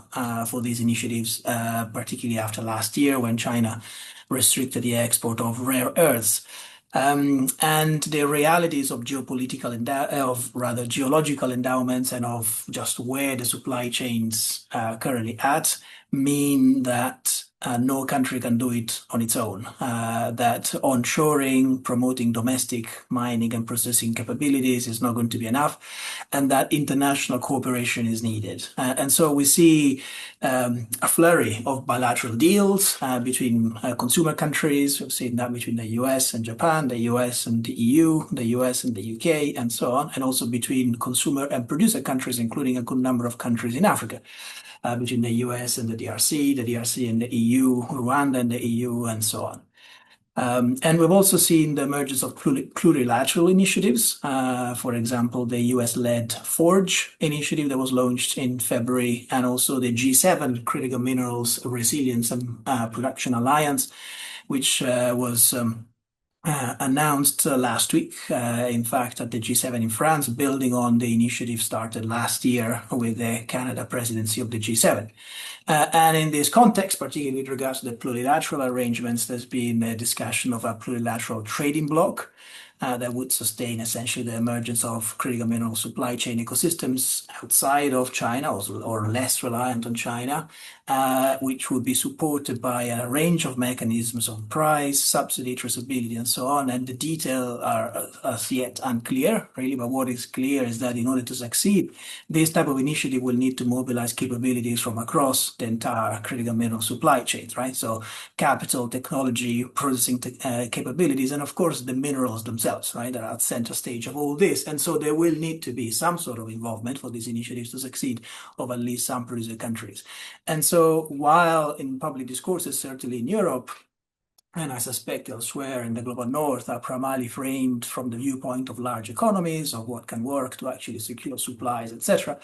for these initiatives, particularly after last year when China restricted the export of rare earths. And the realities of geological endowments and of just where the supply chains are currently at mean that no country can do it on its own. That onshoring, promoting domestic mining and processing capabilities is not going to be enough, and that international cooperation is needed. And so we see a flurry of bilateral deals between consumer countries. We've seen that between the US and Japan, the US and the EU, the US and the UK, and so on, and also between consumer and producer countries, including a good number of countries in Africa. Between the US and the DRC and the EU, Rwanda and the EU, and so on. And we've also seen the emergence of plurilateral initiatives. For example, the US-led Forge initiative that was launched in February, and also the G7 Critical Minerals Resilience and Production Alliance, which was announced last week, in fact, at the G7 in France, building on the initiative started last year with the Canada presidency of the G7. And in this context, particularly with regards to the plurilateral arrangements, there's been a discussion of a plurilateral trading bloc that would sustain essentially the emergence of critical mineral supply chain ecosystems outside of China or less reliant on China, which would be supported by a range of mechanisms of price, subsidy, traceability, and so on. And the details are as yet unclear, really, but what is clear is that in order to succeed, this type of initiative will need to mobilize capabilities from across the entire critical mineral supply chains, right? So capital, technology, processing capabilities, and of course the minerals themselves, right? They're at center stage of all this. And so there will need to be some sort of involvement for these initiatives to succeed of at least some producer countries. And so while in public discourses, certainly in Europe, and I suspect elsewhere in the global north, are primarily framed from the viewpoint of large economies, of what can work to actually secure supplies, etc.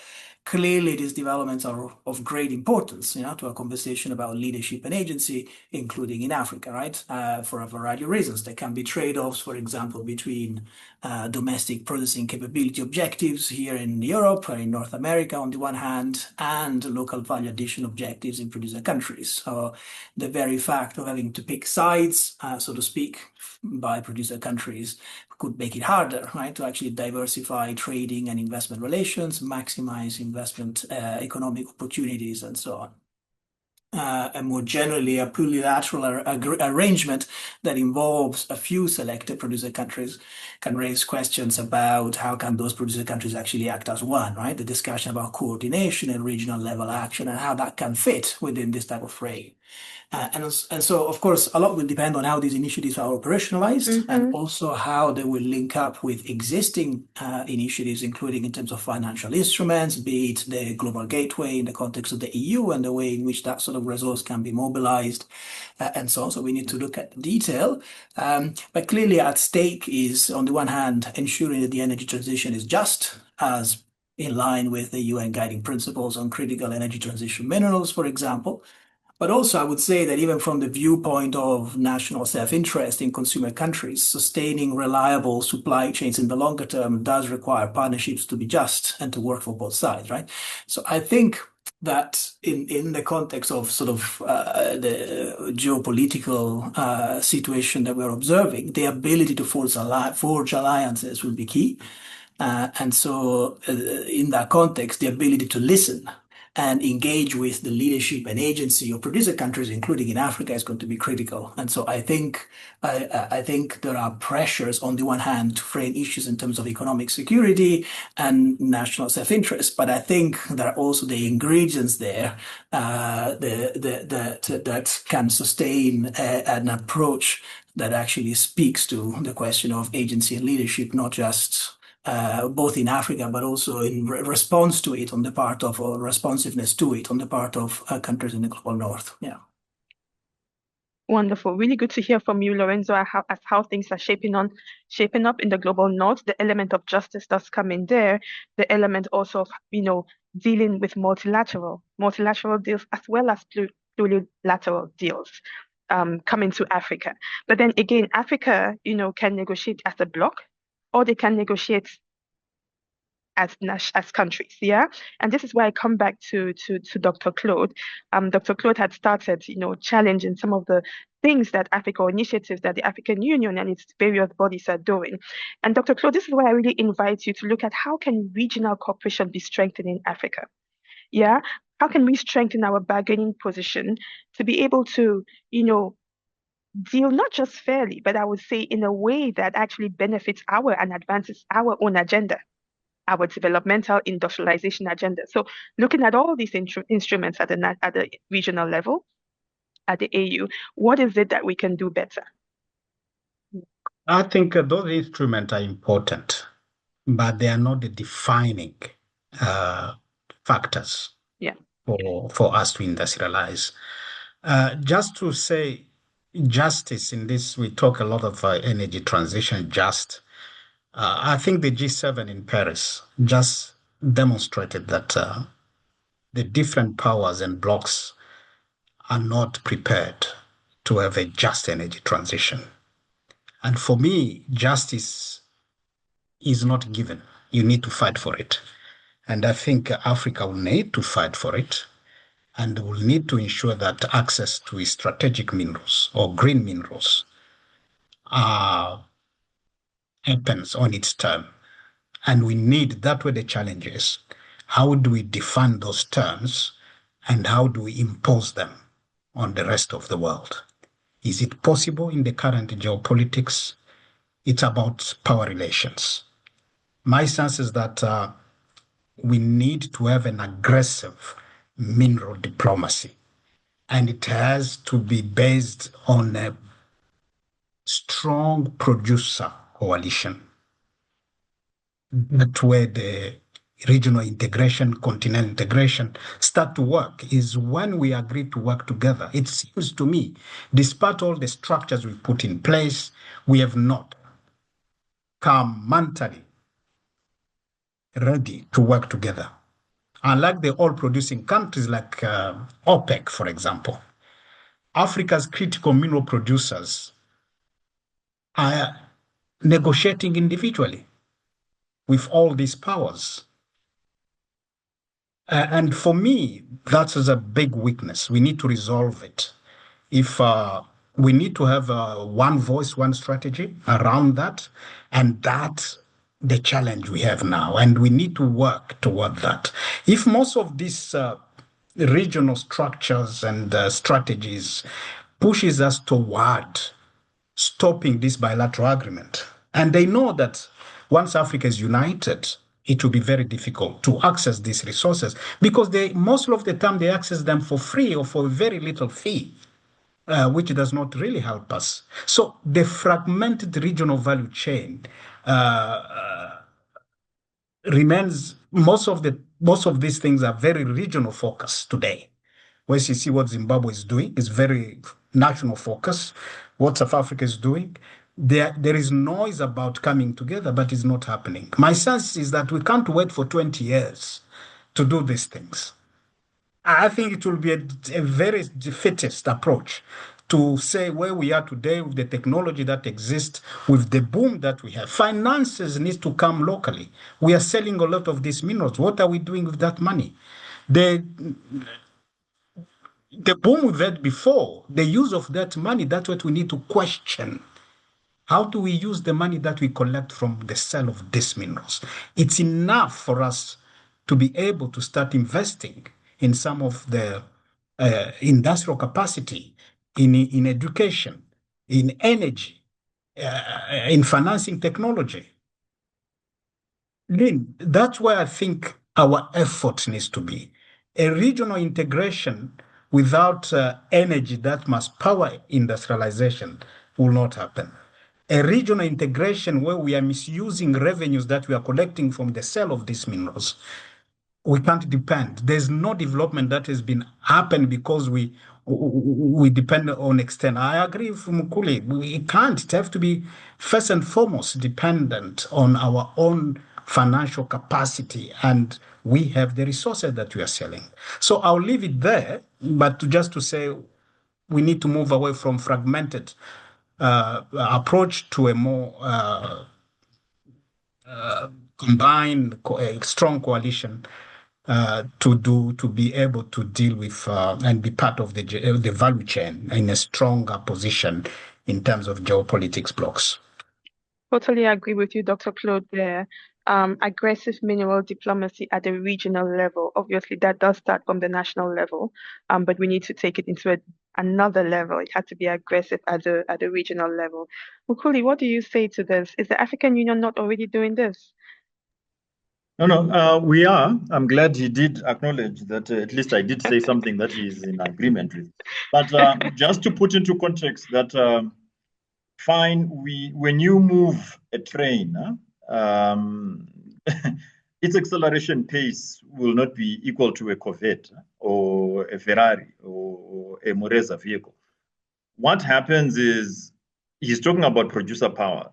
Clearly, these developments are of great importance, to a conversation about leadership and agency, including in Africa, right? For a variety of reasons. There can be trade-offs, for example, between domestic processing capability objectives here in Europe or in North America on the one hand, and local value addition objectives in producer countries. So the very fact of having to pick sides, so to speak, by producer countries could make it harder, right, to actually diversify trading and investment relations, maximize investment economic opportunities, and so on. And more generally, a plurilateral arrangement that involves a few selected producer countries can raise questions about how can those producer countries actually act as one, right? The discussion about coordination and regional level action and how that can fit within this type of frame. And so, of course, a lot will depend on how these initiatives are operationalized and also how they will link up with existing initiatives, including in terms of financial instruments, be it the Global Gateway in the context of the EU and the way in which that sort of resource can be mobilized and so on. So we need to look at the detail. But clearly at stake is, on the one hand, ensuring that the energy transition is just as in line with the UN guiding principles on critical energy transition minerals, for example. But also, I would say that even from the viewpoint of national self-interest in consumer countries, sustaining reliable supply chains in the longer term does require partnerships to be just and to work for both sides, right? So I think that in the context of sort of the geopolitical situation that we're observing, the ability to forge alliances will be key. And so in that context, the ability to listen and engage with the leadership and agency of producer countries, including in Africa, is going to be critical. And so I think there are pressures on the one hand to frame issues in terms of economic security and national self-interest, but I think there are also the ingredients there that can sustain an approach that actually speaks to the question of agency and leadership, not just both in Africa, but also in response to it on the part of, or responsiveness to it on the part of countries in the global north. Yeah. Wonderful. Really good to hear from you, Lorenzo, as how things are shaping up in the global north. The element of justice does come in there. The element also of, dealing with multilateral deals as well as plurilateral deals coming to Africa. But then again, Africa, can negotiate as a bloc, or they can negotiate as countries, yeah. And this is where I come back to Dr. Claude. Dr. Claude had started, challenging some of the things that Africa, or initiatives that the African Union and its various bodies are doing. And Dr. Claude, this is where I really invite you to look at how can regional cooperation be strengthened in Africa, yeah. How can we strengthen our bargaining position to be able to, deal not just fairly, but I would say in a way that actually benefits and advances our own agenda, our developmental industrialization agenda. So looking at all these instruments at the regional level, at the AU, what is it that we can do better? I think those instruments are important, but they are not the defining factors for us to industrialize. Just to say justice in this, we talk a lot of energy transition, I think the G7 in Paris just demonstrated that the different powers and blocs are not prepared to have a just energy transition. And for me, justice is not given. You need to fight for it. And I think Africa will need to fight for it, and will need to ensure that access to strategic minerals or green minerals happens on its term. And we need, that where the challenge is. How do we define those terms, and how do we impose them on the rest of the world? Is it possible in the current geopolitics? It's about power relations. My sense is that we need to have an aggressive mineral diplomacy, and it has to be based on a strong producer coalition. That's where the regional integration, continental integration start to work, is when we agree to work together. It seems to me, despite all the structures we put in place, we have not come mentally ready to work together. Unlike the oil-producing countries like OPEC, for example, Africa's critical mineral producers are negotiating individually with all these powers. And for me, that is a big weakness. We need to resolve it. If we need to have one voice, one strategy around that, and that's the challenge we have now, and we need to work toward that. If most of these regional structures and strategies pushes us toward stopping this bilateral agreement, and they know that once Africa is united, it will be very difficult to access these resources, because most of the time they access them for free or for very little fee, which does not really help us. So the fragmented regional value chain remains. Most of these things are very regional focused today. Where you see what Zimbabwe is doing is very national focus. What South Africa is doing, there is noise about coming together, but it's not happening. My sense is that we can't wait for 20 years to do these things. I think it will be a very defeatist approach to say where we are today with the technology that exists, with the boom that we have. Finances needs to come locally. We are selling a lot of these minerals. What are we doing with that money? The boom we've had before, the use of that money, that's what we need to question. How do we use the money that we collect from the sale of these minerals? It's enough for us to be able to start investing in some of the industrial capacity, in education, in energy, in financing technology. Lynn, that's where I think our effort needs to be. A regional integration without energy that must power industrialization will not happen. A regional integration where we are misusing revenues that we are collecting from the sale of these minerals, we can't depend. There's no development that has been happened because we depend on external. I agree with Mukuli. We can't. It have to be first and foremost dependent on our own financial capacity, and we have the resources that we are selling. So I'll leave it there, but just to say we need to move away from fragmented approach to a more combined, strong coalition to be able to deal with and be part of the value chain in a stronger position in terms of geopolitics blocks. Totally agree with you, Dr. Claude, there. Aggressive mineral diplomacy at the regional level. Obviously, that does start from the national level, but we need to take it into another level. It has to be aggressive at the regional level. Mukuli, what do you say to this? Is the African Union not already doing this? No, we are. I'm glad he did acknowledge that at least I did say something that he is in agreement with. But just to put into context that fine, when you move a train, its acceleration pace will not be equal to a Corvette or a Ferrari or a Moreza vehicle. What happens is he's talking about producer power.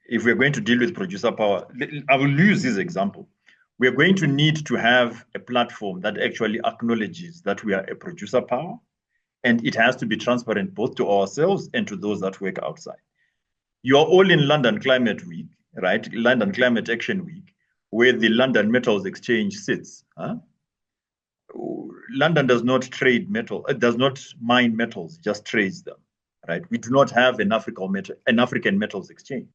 If we're going to deal with producer power, I will use this example. We're going to need to have a platform that actually acknowledges that we are a producer power, and it has to be transparent both to ourselves and to those that work outside. You're all in London Climate Week, right? London Climate Action Week, where the London Metals Exchange sits. London does not trade metal, it does not mine metals, just trades them, right? We do not have an African metals exchange.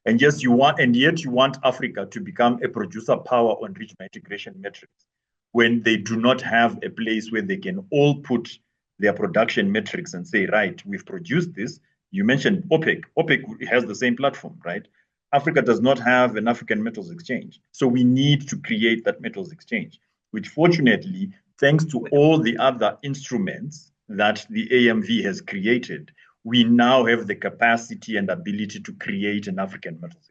And yes, yet you want Africa to become a producer power on regional integration metrics when they do not have a place where they can all put their production metrics and say, right, we've produced this. You mentioned OPEC. OPEC has the same platform, right? Africa does not have an African metals exchange. So we need to create that metals exchange, which fortunately, thanks to all the other instruments that the AMV has created, we now have the capacity and ability to create an African metals.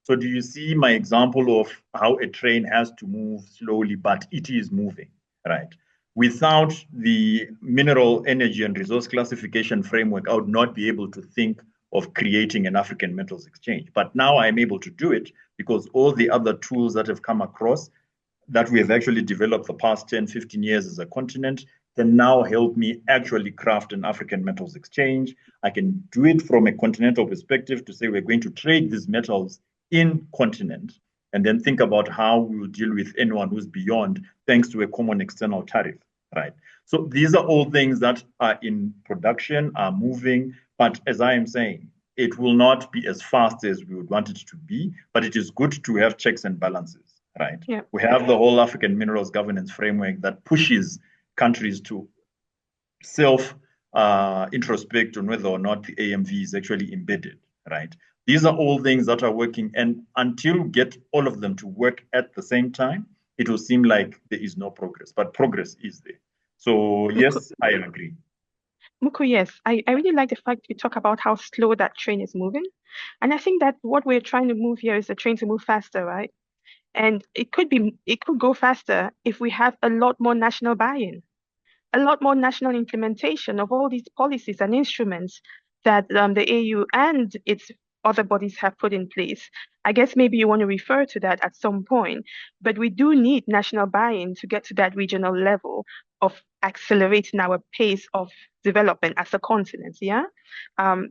So do you see my example of how a train has to move slowly, but it is moving, right? Without the mineral energy and resource classification framework, I would not be able to think of creating an African metals exchange. But now I'm able to do it because all the other tools that have come across that we have actually developed the past 10, 15 years as a continent can now help me actually craft an African metals exchange. I can do it from a continental perspective to say we're going to trade these metals in continent and then think about how we will deal with anyone who's beyond thanks to a common external tariff, right? So these are all things that are in production, are moving, but as I am saying, it will not be as fast as we would want it to be, but it is good to have checks and balances, right? Yeah. We have the whole African Minerals Governance Framework that pushes countries to self-introspect on whether or not the AMV is actually embedded, right? These are all things that are working, and until we get all of them to work at the same time, it will seem like there is no progress, but progress is there. So yes, I agree. Muku, yes, I really like the fact you talk about how slow that train is moving. And I think that what we're trying to move here is the train to move faster, right? And it could go faster if we have a lot more national buy-in, a lot more national implementation of all these policies and instruments that the AU and its other bodies have put in place. I guess maybe you want to refer to that at some point, but we do need national buy-in to get to that regional level of accelerating our pace of development as a continent, yeah?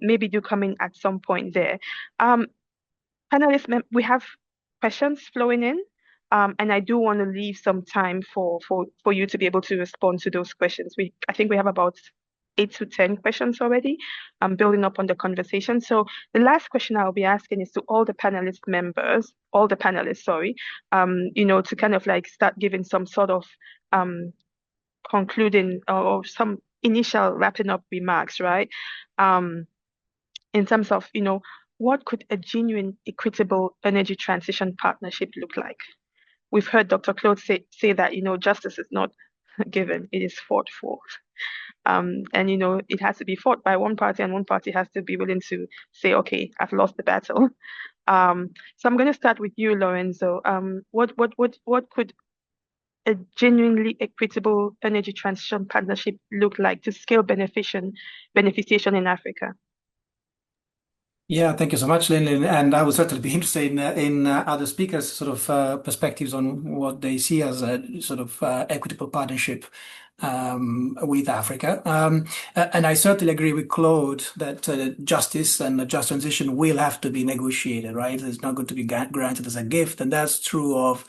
Maybe do come in at some point there. Panelists, we have questions flowing in, and I do want to leave some time for you to be able to respond to those questions. I think we have about 8 to 10 questions already, building up on the conversation. So the last question I'll be asking is to all the panelists, sorry, to kind of like start giving some sort of concluding or some initial wrapping up remarks, right? In terms of, what could a genuine, equitable energy transition partnership look like? We've heard Dr. Claude say that, justice is not given, it is fought for. And, it has to be fought by one party, and one party has to be willing to say, okay, I've lost the battle. So I'm going to start with you, Lorenzo. What could a genuinely equitable energy transition partnership look like to scale beneficiation in Africa? Yeah, thank you so much, Lynn. And I would certainly be interested in other speakers' sort of perspectives on what they see as a sort of equitable partnership with Africa. And I certainly agree with Claude that justice and a just transition will have to be negotiated, right? It's not going to be granted as a gift. And that's true of,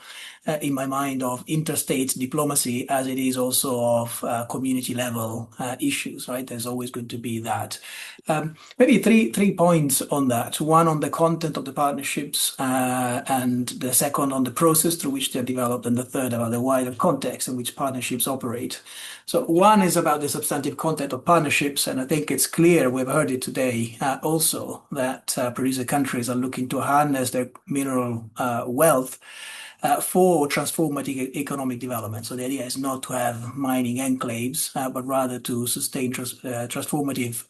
in my mind, of interstate diplomacy as it is also of community level issues, right? There's always going to be that. Maybe three points on that. One on the content of the partnerships, and the second on the process through which they're developed, and the third about the wider context in which partnerships operate. So one is about the substantive content of partnerships, and I think it's clear, we've heard it today also, that producer countries are looking to harness their mineral wealth for transformative economic development. So the idea is not to have mining enclaves, but rather to sustain transformative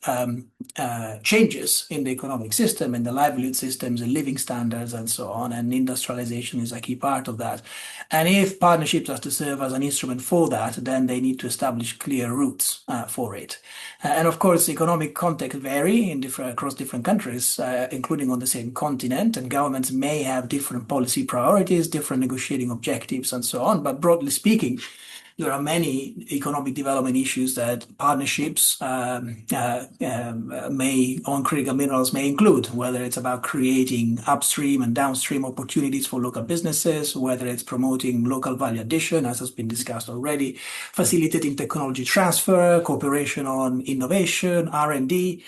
changes in the economic system, in the livelihood systems, and living standards, and so on. And industrialization is a key part of that. And if partnerships are to serve as an instrument for that, then they need to establish clear routes for it. And of course, economic context vary across different countries, including on the same continent, and governments may have different policy priorities, different negotiating objectives, and so on. But broadly speaking, there are many economic development issues that partnerships on critical minerals may include, whether it's about creating upstream and downstream opportunities for local businesses, whether it's promoting local value addition, as has been discussed already, facilitating technology transfer, cooperation on innovation, R&D,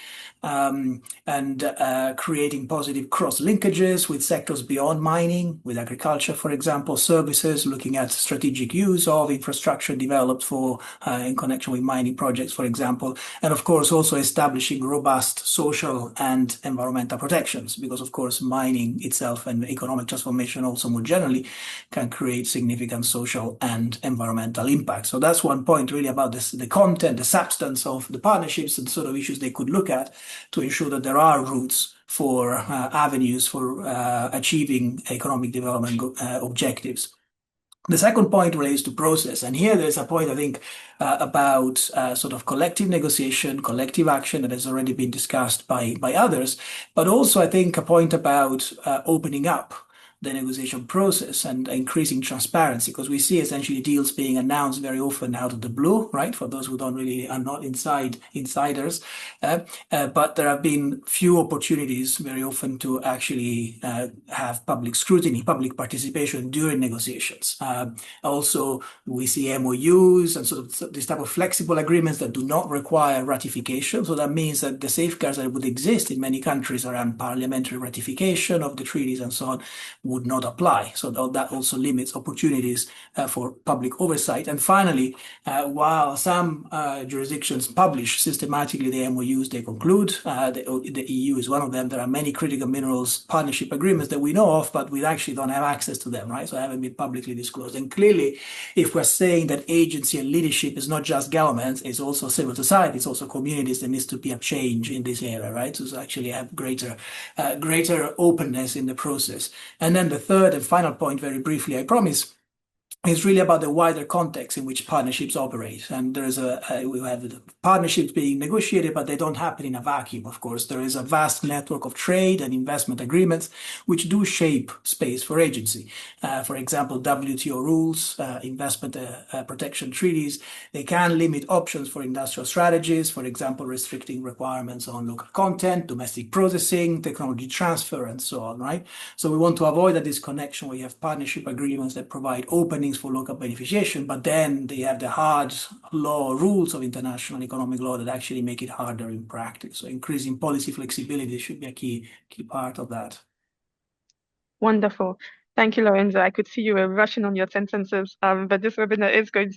and creating positive cross linkages with sectors beyond mining, with agriculture, for example, services, looking at strategic use of infrastructure developed for in connection with mining projects, for example, and of course also establishing robust social and environmental protections, because of course mining itself and economic transformation also more generally can create significant social and environmental impact. So that's one point really about this, the content, the substance of the partnerships, and the sort of issues they could look at to ensure that there are routes for avenues for achieving economic development objectives. The second point relates to process. And here there's a point, I think, about sort of collective negotiation, collective action that has already been discussed by others, but also I think a point about opening up the negotiation process and increasing transparency, because we see essentially deals being announced very often out of the blue, right? For those who are not insiders, but there have been few opportunities very often to actually have public scrutiny, public participation during negotiations. Also, we see MOUs and sort of this type of flexible agreements that do not require ratification. So that means that the safeguards that would exist in many countries around parliamentary ratification of the treaties and so on would not apply. So that also limits opportunities for public oversight. And finally, while some jurisdictions publish systematically the MOUs they conclude, the EU is one of them. There are many critical minerals partnership agreements that we know of, but we actually don't have access to them, right? So haven't been publicly disclosed. And clearly, if we're saying that agency and leadership is not just governments, it's also civil society, it's also communities, there needs to be a change in this area, right? So actually have greater openness in the process. And then the third and final point, very briefly, I promise, is really about the wider context in which partnerships operate. And there's we have partnerships being negotiated, but they don't happen in a vacuum, of course. There is a vast network of trade and investment agreements which do shape space for agency. For example, WTO rules, investment protection treaties, they can limit options for industrial strategies, for example, restricting requirements on local content, domestic processing, technology transfer, and so on, right? So we want to avoid a disconnection where you have partnership agreements that provide openings for local beneficiation, but then they have the hard law rules of international economic law that actually make it harder in practice. So increasing policy flexibility should be a key part of that. Wonderful. Thank you, Lorenzo. I could see you were rushing on your sentences, but this webinar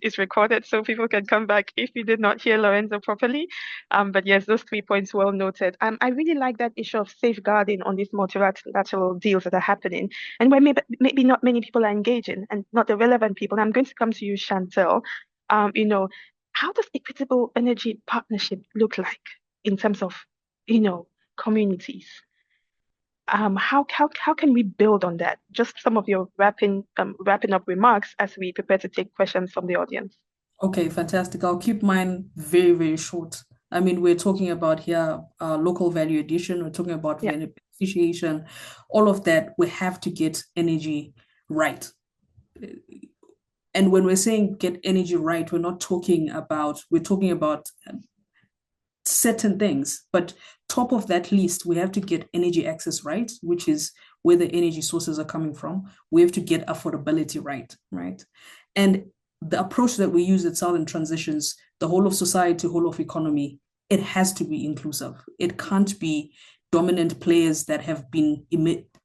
is recorded, so people can come back if you did not hear Lorenzo properly. But yes, those 3 points well noted. I really like that issue of safeguarding on these multilateral deals that are happening, and where maybe not many people are engaging, and not the relevant people. And I'm going to come to you, Chantel. How does equitable energy partnership look like in terms of, communities? How can we build on that? Just some of your wrapping up remarks as we prepare to take questions from the audience. Okay, fantastic. I'll keep mine very, very short. I mean, we're talking about here local value addition, we're talking about beneficiation, all of that. We have to get energy right. And when we're saying get energy right, we're talking about certain things, but top of that list, we have to get energy access right, which is where the energy sources are coming from. We have to get affordability right? And the approach that we use at Southern Transitions, the whole of society, whole of economy, it has to be inclusive. It can't be dominant players that have been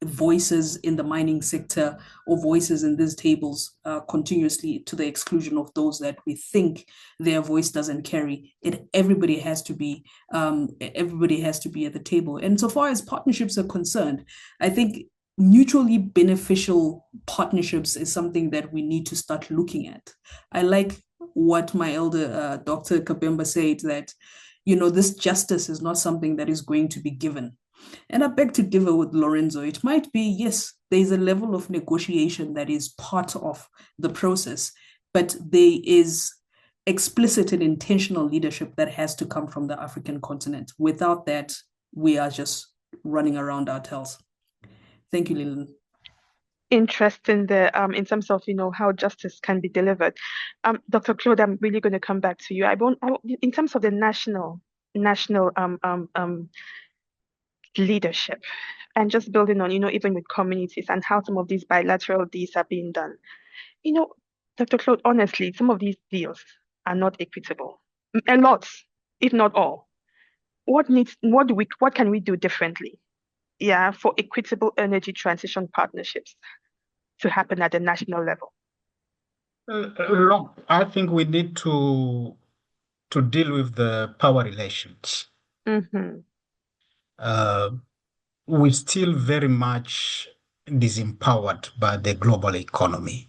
voices in the mining sector or voices in these tables continuously to the exclusion of those that we think their voice doesn't carry. Everybody has to be at the table. And so far as partnerships are concerned, I think mutually beneficial partnerships is something that we need to start looking at. I like what my elder Dr. Kabemba said, that this justice is not something that is going to be given. And I beg to differ with Lorenzo. It might be, yes, there's a level of negotiation that is part of the process, but there is explicit and intentional leadership that has to come from the African continent. Without that, we are just running around our tails. Thank you, Leland. Interesting there, in terms of how justice can be delivered. Dr. Claude, I'm really going to come back to you. In terms of the national leadership, and just building on even with communities and how some of these bilateral deals are being done. Dr. Claude, honestly, some of these deals are not equitable. A lot, if not all. What can we do differently? For equitable energy transition partnerships to happen at the national level? I think we need to deal with the power relations. Mm-hmm. We're still very much disempowered by the global economy.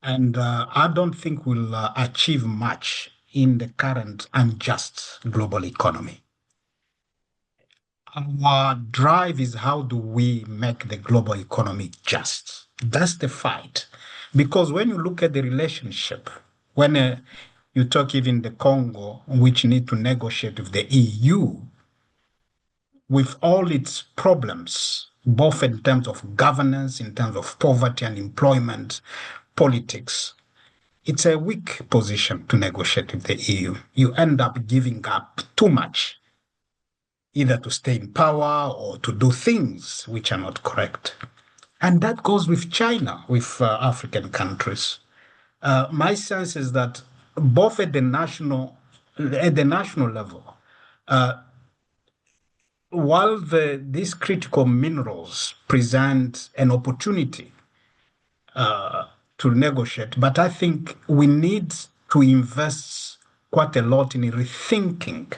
And I don't think we'll achieve much in the current unjust global economy. Our drive is, how do we make the global economy just? That's the fight. Because when you look at the relationship, when you talk even the Congo, which need to negotiate with the EU, with all its problems, both in terms of governance, in terms of poverty and employment, politics, it's a weak position to negotiate with the EU. You end up giving up too much, either to stay in power or to do things which are not correct. And that goes with China, with African countries. My sense is that both at the national level, while these critical minerals present an opportunity to negotiate, but I think we need to invest quite a lot in rethinking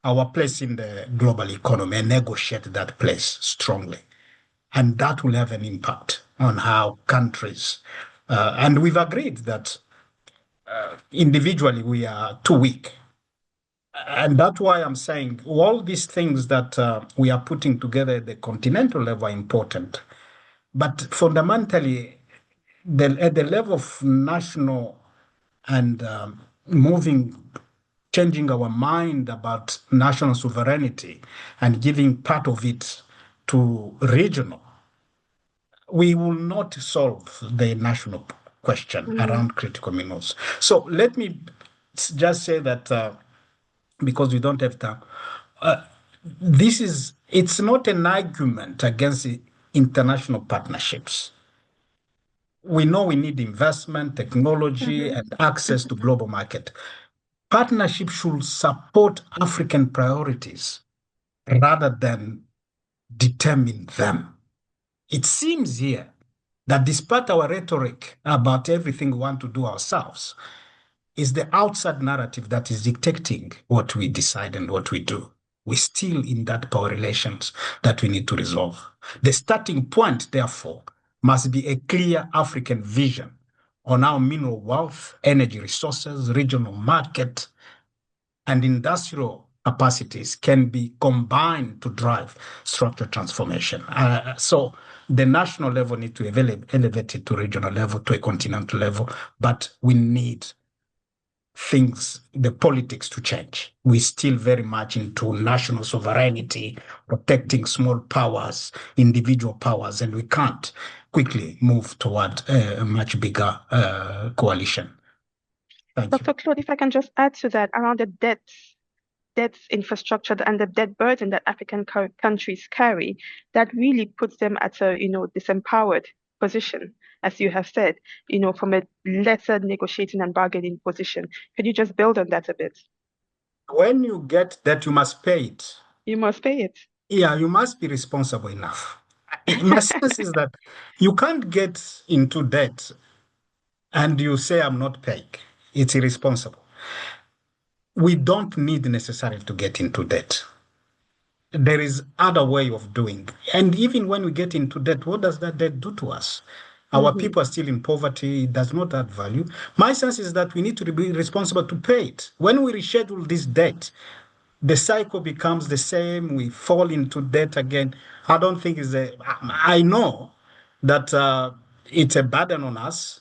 our place in the global economy and negotiate that place strongly. And that will have an impact on how countries, and we've agreed that individually we are too weak. And that's why I'm saying all these things that we are putting together at the continental level are important. But fundamentally, at the level of national and changing our mind about national sovereignty and giving part of it to regional, we will not solve the national question around critical minerals. So let me just say that because we don't have time, it's not an argument against international partnerships. We know we need investment, technology, and access to global market. Partnership should support African priorities rather than determine them. It seems here that despite our rhetoric about everything we want to do ourselves, is the outside narrative that is dictating what we decide and what we do. We're still in that power relations that we need to resolve. The starting point, therefore, must be a clear African vision on how mineral wealth, energy resources, regional market, and industrial capacities can be combined to drive structural transformation. So the national level need to elevate it to regional level, to a continental level, but we need things, the politics to change. We're still very much into national sovereignty, protecting small powers, individual powers, and we can't quickly move toward a much bigger coalition. Thank you. Dr. Claude, if I can just add to that around the debt infrastructure and the debt burden that African countries carry, that really puts them at a disempowered position, as you have said, from a lesser negotiating and bargaining position. Could you just build on that a bit? When you get that, you must pay it. You must pay it. Yeah, you must be responsible enough. My sense is that you can't get into debt and you say, I'm not paying. It's irresponsible. We don't need necessarily to get into debt. There is other way of doing. And even when we get into debt, what does that debt do to us? Our people are still in poverty. It does not add value. My sense is that we need to be responsible to pay it. When we reschedule this debt, the cycle becomes the same. We fall into debt again. I don't think I know that it's a burden on us,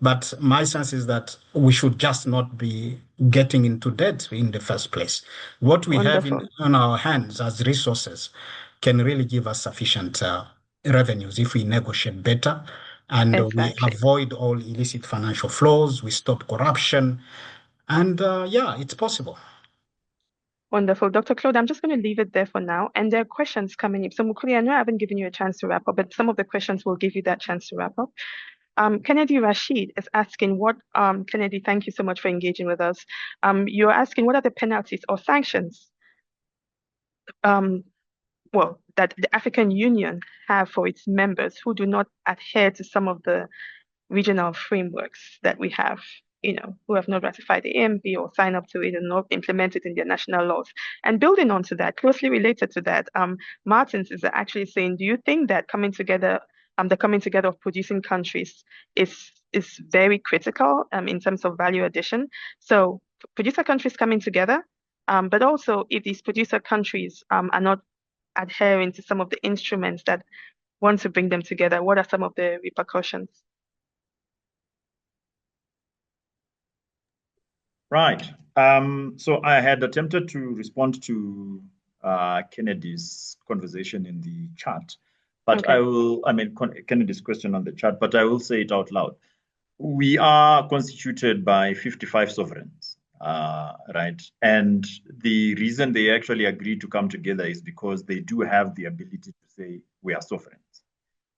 but my sense is that we should just not be getting into debt in the first place. What we have on our hands as resources can really give us sufficient revenues if we negotiate better and we avoid all illicit financial flows, we stop corruption, and it's possible. Wonderful. Dr. Claude, I'm just going to leave it there for now. And there are questions coming in. So Mukuli, I know I haven't given you a chance to wrap up, but some of the questions will give you that chance to wrap up. Kennedy Rashid is asking Kennedy, thank you so much for engaging with us. You're asking what are the penalties or sanctions that the African Union have for its members who do not adhere to some of the regional frameworks that we have, who have not ratified the AMP or signed up to it and not implemented in their national laws. And building on to that, closely related to that, Martins is actually saying, do you think that the coming together of producing countries is very critical in terms of value addition? So producer countries coming together, but also if these producer countries are not adhering to some of the instruments that want to bring them together, what are some of the repercussions? Right. So I had attempted to respond to Kennedy's conversation in the chat, but Kennedy's question on the chat, but I will say it out loud. We are constituted by 55 sovereigns, right? And the reason they actually agreed to come together is because they do have the ability to say we are sovereigns,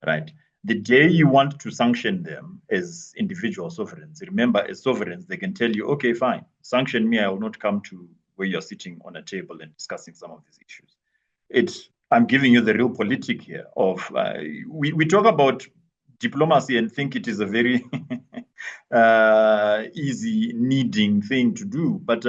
right? The day you want to sanction them as individual sovereigns, remember, as sovereigns, they can tell you, okay, fine, sanction me, I will not come to where you're sitting on a table and discussing some of these issues. I'm giving you the real politic here of, we talk about diplomacy and think it is a very easy, needing thing to do. But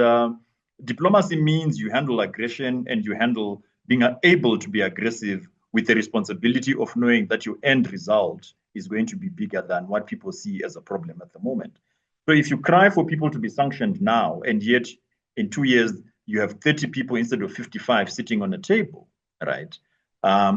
diplomacy means you handle aggression and you handle being able to be aggressive with the responsibility of knowing that your end result is going to be bigger than what people see as a problem at the moment. So if you cry for people to be sanctioned now, and yet in 2 years, you have 30 people instead of 55 sitting on a table, right?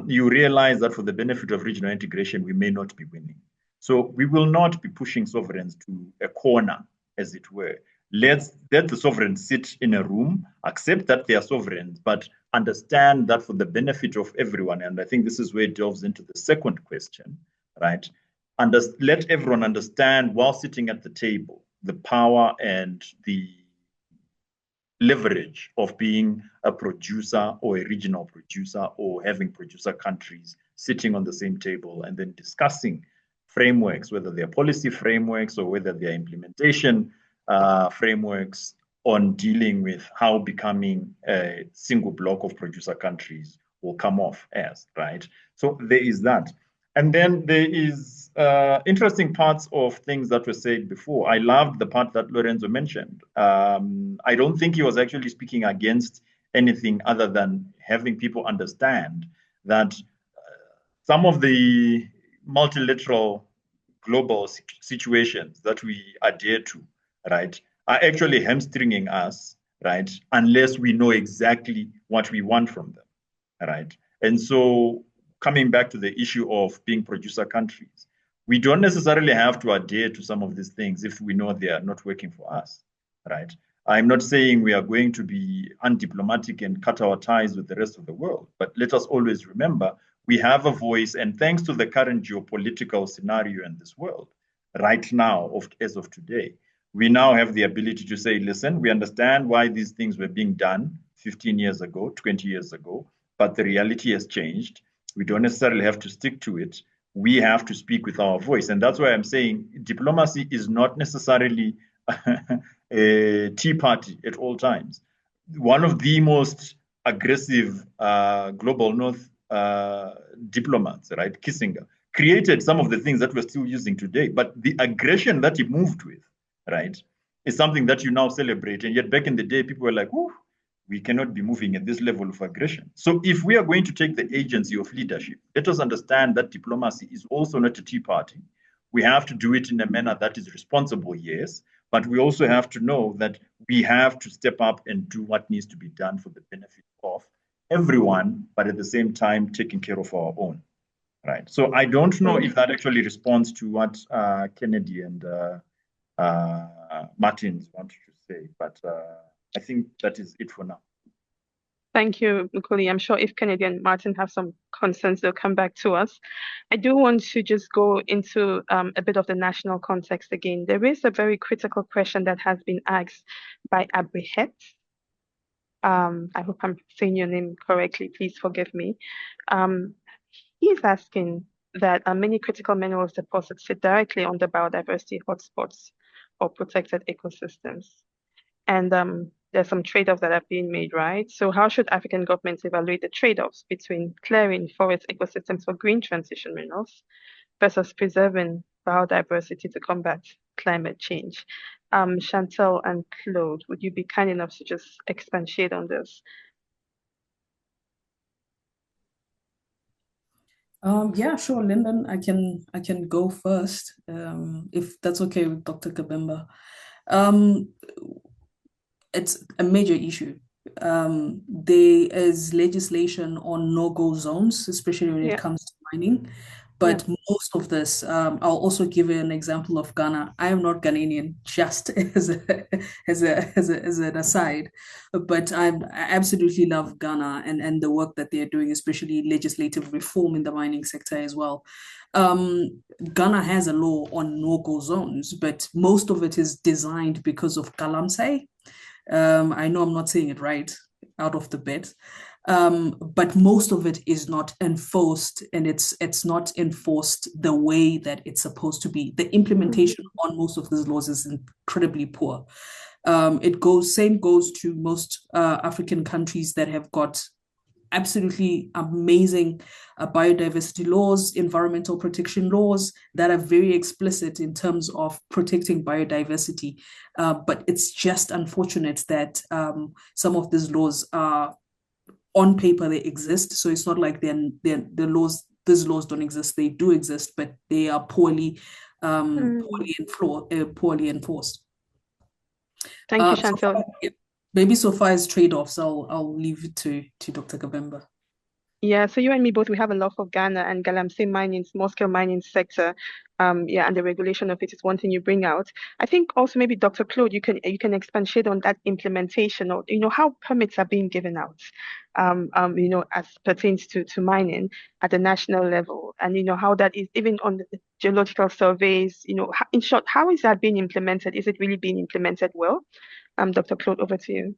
You realize that for the benefit of regional integration, we may not be winning. So we will not be pushing sovereigns to a corner, as it were. Let the sovereigns sit in a room, accept that they are sovereigns, but understand that for the benefit of everyone, and I think this is where it delves into the second question, right? Let everyone understand while sitting at the table, the power and the leverage of being a producer or a regional producer or having producer countries sitting on the same table and then discussing frameworks, whether they're policy frameworks or whether they're implementation frameworks on dealing with how becoming a single block of producer countries will come off as, right? So there is that. And then there is interesting parts of things that were said before. I loved the part that Lorenzo mentioned. I don't think he was actually speaking against anything other than having people understand that some of the multilateral global situations that we adhere to, right, are actually hamstringing us, right, unless we know exactly what we want from them, right? And so coming back to the issue of being producer countries, we don't necessarily have to adhere to some of these things if we know they are not working for us, right? I'm not saying we are going to be undiplomatic and cut our ties with the rest of the world, but let us always remember we have a voice, and thanks to the current geopolitical scenario in this world, right now, as of today, we now have the ability to say, listen, we understand why these things were being done 15 years ago, 20 years ago, but the reality has changed. We don't necessarily have to stick to it. We have to speak with our voice. And that's why I'm saying diplomacy is not necessarily a tea party at all times. One of the most aggressive global north diplomats, right, Kissinger, created some of the things that we're still using today. But the aggression that he moved with, right, is something that you now celebrate. And yet back in the day, people were like, oh, we cannot be moving at this level of aggression. So if we are going to take the agency of leadership, let us understand that diplomacy is also not a tea party. We have to do it in a manner that is responsible, yes, but we also have to know that we have to step up and do what needs to be done for the benefit of everyone, but at the same time, taking care of our own, right? So I don't know if that actually responds to what Kennedy and Martins wanted to say, but I think that is it for now. Thank you, Nkuli. I'm sure if Kennedy and Martin have some concerns, they'll come back to us. I do want to just go into a bit of the national context again. There is a very critical question that has been asked by Abrihet. I hope I'm saying your name correctly. Please forgive me. He's asking that many critical minerals deposits sit directly on the biodiversity hotspots or protected ecosystems. And there's some trade-offs that are being made, right? So how should African governments evaluate the trade-offs between clearing forest ecosystems for green transition minerals versus preserving biodiversity to combat climate change? Chantal and Claude, would you be kind enough to just expatiate on this? Yeah, sure, Lyndon. I can go first, if that's okay with Dr. Kabemba. It's a major issue. There is legislation on no-go zones, especially when it comes to mining. But most of this, I'll also give you an example of Ghana. I am not Ghanaian, just as an aside, but I absolutely love Ghana and the work that they're doing, especially legislative reform in the mining sector as well. Ghana has a law on no-go zones, but most of it is designed because of Galamsey. I know I'm not saying it right out of the bit, but most of it is not enforced, and it's not enforced the way that it's supposed to be. The implementation on most of these laws is incredibly poor. Same goes to most African countries that have got absolutely amazing biodiversity laws, environmental protection laws that are very explicit in terms of protecting biodiversity. But it's just unfortunate that some of these laws are on paper, they exist. So it's not like the laws, these laws don't exist. They do exist, but they are poorly enforced. Thank you, Chantal. Maybe so far as trade-offs, I'll leave it to Dr. Kabemba. Yeah, so you and me both, we have a love of Ghana and Galamsey mining, small-scale mining sector. And the regulation of it is one thing you bring out. I think also maybe Dr. Claude, you can expatiate on that implementation, or how permits are being given out, as pertains to mining at the national level, and how that is even on the geological surveys. In short, how is that being implemented? Is it really being implemented well? Dr. Claude, over to you.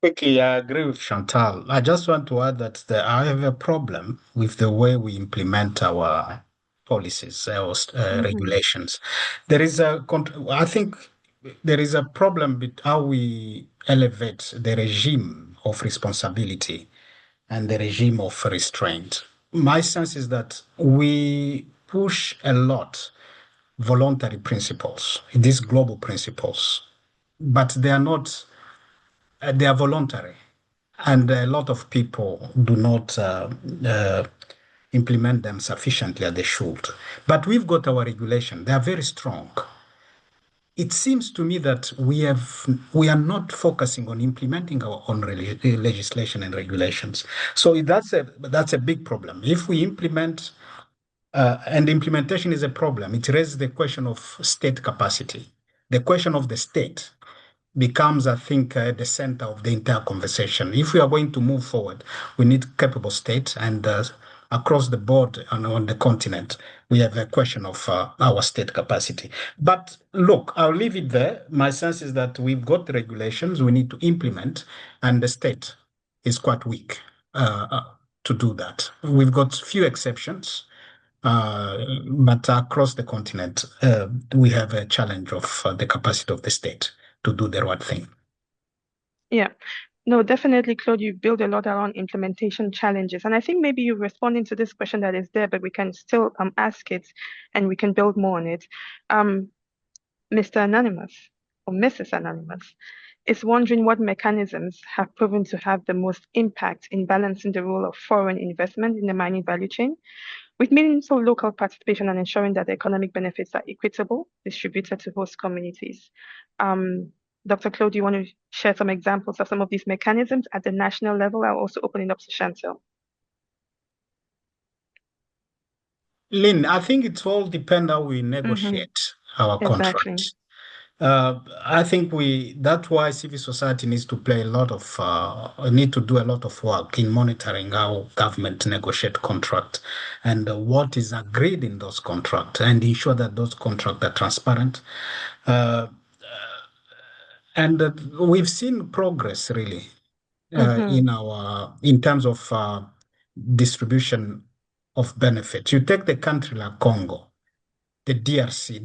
Quickly, I agree with Chantal. I just want to add that I have a problem with the way we implement our policies or regulations. I think there is a problem with how we elevate the regime of responsibility and the regime of restraint. my sense is that we push a lot voluntary principles, these global principles, but they are not, they are voluntary. And a lot of people do not implement them sufficiently as they should. But we've got our regulation. They are very strong. It seems to me that we are not focusing on implementing our own legislation and regulations. So that's a big problem. If we implement and implementation is a problem, it raises the question of state capacity. The question of the state becomes, I think, the center of the entire conversation. If we are going to move forward, we need capable states, and across the board and on the continent, we have a question of our state capacity. But look, I'll leave it there. My sense is that we've got the regulations we need to implement, and the state is quite weak to do that. We've got few exceptions. But across the continent, we have a challenge of the capacity of the state to do the right thing. Yeah. No, definitely, Claude, you build a lot around implementation challenges. And I think maybe you're responding to this question that is there, but we can still ask it and we can build more on it. Mr. Anonymous or Mrs. Anonymous is wondering what mechanisms have proven to have the most impact in balancing the role of foreign investment in the mining value chain with meaningful local participation and ensuring that the economic benefits are equitable, distributed to host communities. Dr. Claude, do you want to share some examples of some of these mechanisms at the national level? I'll also open it up to Chantal. Lynn, I think it all depends how we negotiate our contracts. Exactly. I think that's why civil society needs to play need to do a lot of work in monitoring how government negotiate contracts and what is agreed in those contracts and ensure that those contracts are transparent. And we've seen progress really in terms of distribution of benefits. You take the country like Congo, the DRC,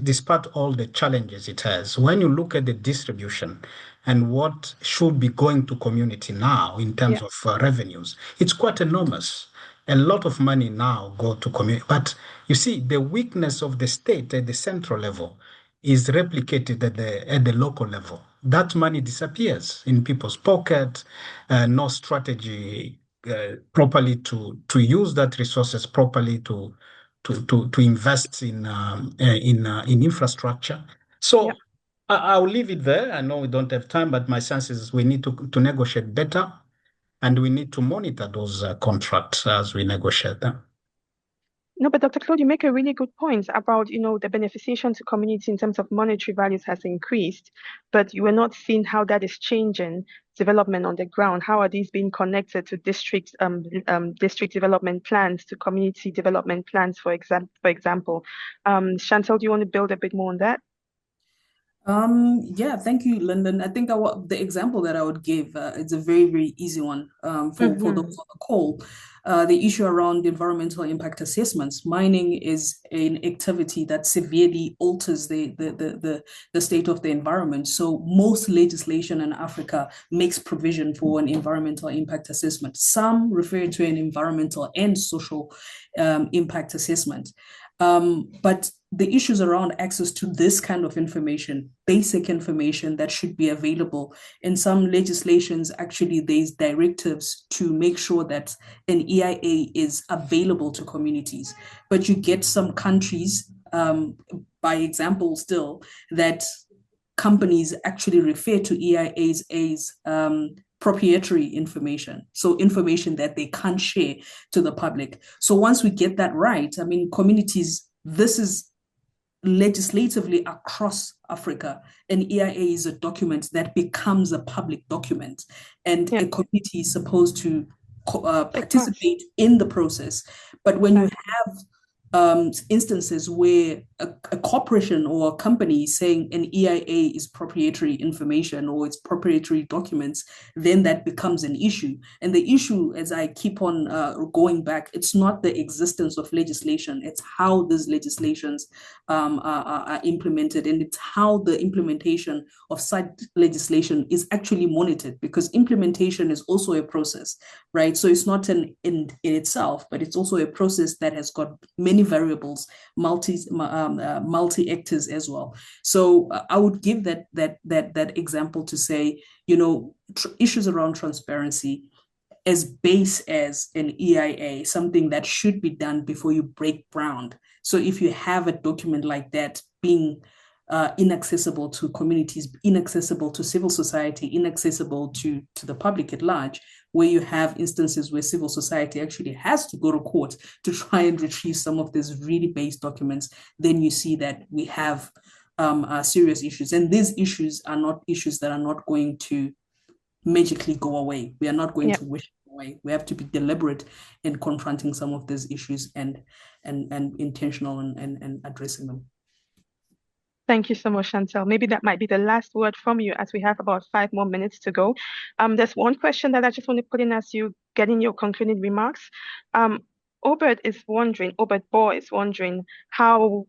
despite all the challenges it has, when you look at the distribution and what should be going to community now in terms of revenues, it's quite enormous. A lot of money now go to community, but you see the weakness of the state at the central level is replicated at the local level. That money disappears in people's pocket, no strategy properly to use that resources properly to invest in infrastructure. So I'll leave it there. I know we don't have time, but my sense is we need to negotiate better, and we need to monitor those contracts as we negotiate them. No, but Dr. Claude, you make a really good point about, the beneficiation to community in terms of monetary values has increased, but you are not seeing how that is changing development on the ground. How are these being connected to district development plans, to community development plans, for example? Chantal, do you want to build a bit more on that? Yeah, thank you, Lyndon. I think the example that I would give, it's a very, very easy one for those on the call. The issue around environmental impact assessments. Mining is an activity that severely alters the state of the environment. So most legislation in Africa makes provision for an environmental impact assessment. Some refer to an environmental and social impact assessment. But the issues around access to this kind of information, basic information that should be available. In some legislations, actually, there's directives to make sure that an EIA is available to communities. But you get some countries, by example still, that companies actually refer to EIAs as proprietary information, so information that they can't share to the public. So once we get that right, I mean, communities, this is legislatively across Africa, an EIA is a document that becomes a public document, and a community is supposed to participate in the process. But when you have instances where a corporation or a company is saying an EIA is proprietary information or it's proprietary documents, then that becomes an issue. And the issue, as I keep on going back, it's not the existence of legislation, it's how these legislations are implemented, and it's how the implementation of such legislation is actually monitored, because implementation is also a process, right? So it's not an in itself, but it's also a process that has got many variables, multi actors as well. So I would give that example to say, issues around transparency as base as an EIA, something that should be done before you break ground. So if you have a document like that being inaccessible to communities, inaccessible to civil society, inaccessible to the public at large, where you have instances where civil society actually has to go to court to try and retrieve some of these really base documents, then you see that we have serious issues. And these issues are not issues that are not going to magically go away. We are not going to wish them away. We have to be deliberate in confronting some of these issues and intentional and addressing them. Thank you so much, Chantal. Maybe that might be the last word from you, as we have about 5 more minutes to go. There's one question that I just want to put in as you get in your concluding remarks. Obert Bohr is wondering how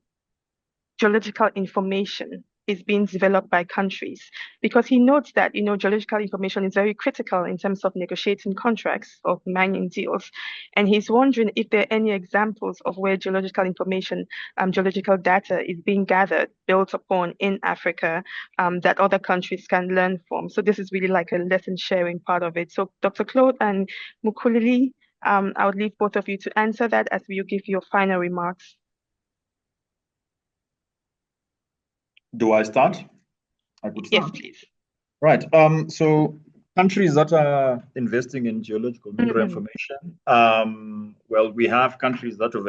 geological information is being developed by countries, because he notes that geological information is very critical in terms of negotiating contracts of mining deals, and he's wondering if there are any examples of where geological information, geological data is being gathered, built upon in Africa, that other countries can learn from. So this is really like a lesson sharing part of it. So Dr. Claude and Mukulili, I would leave both of you to answer that as you give your final remarks. Do I start? I could start. Yes, please. Right. So countries that are investing in geological mineral information, well, we have countries that have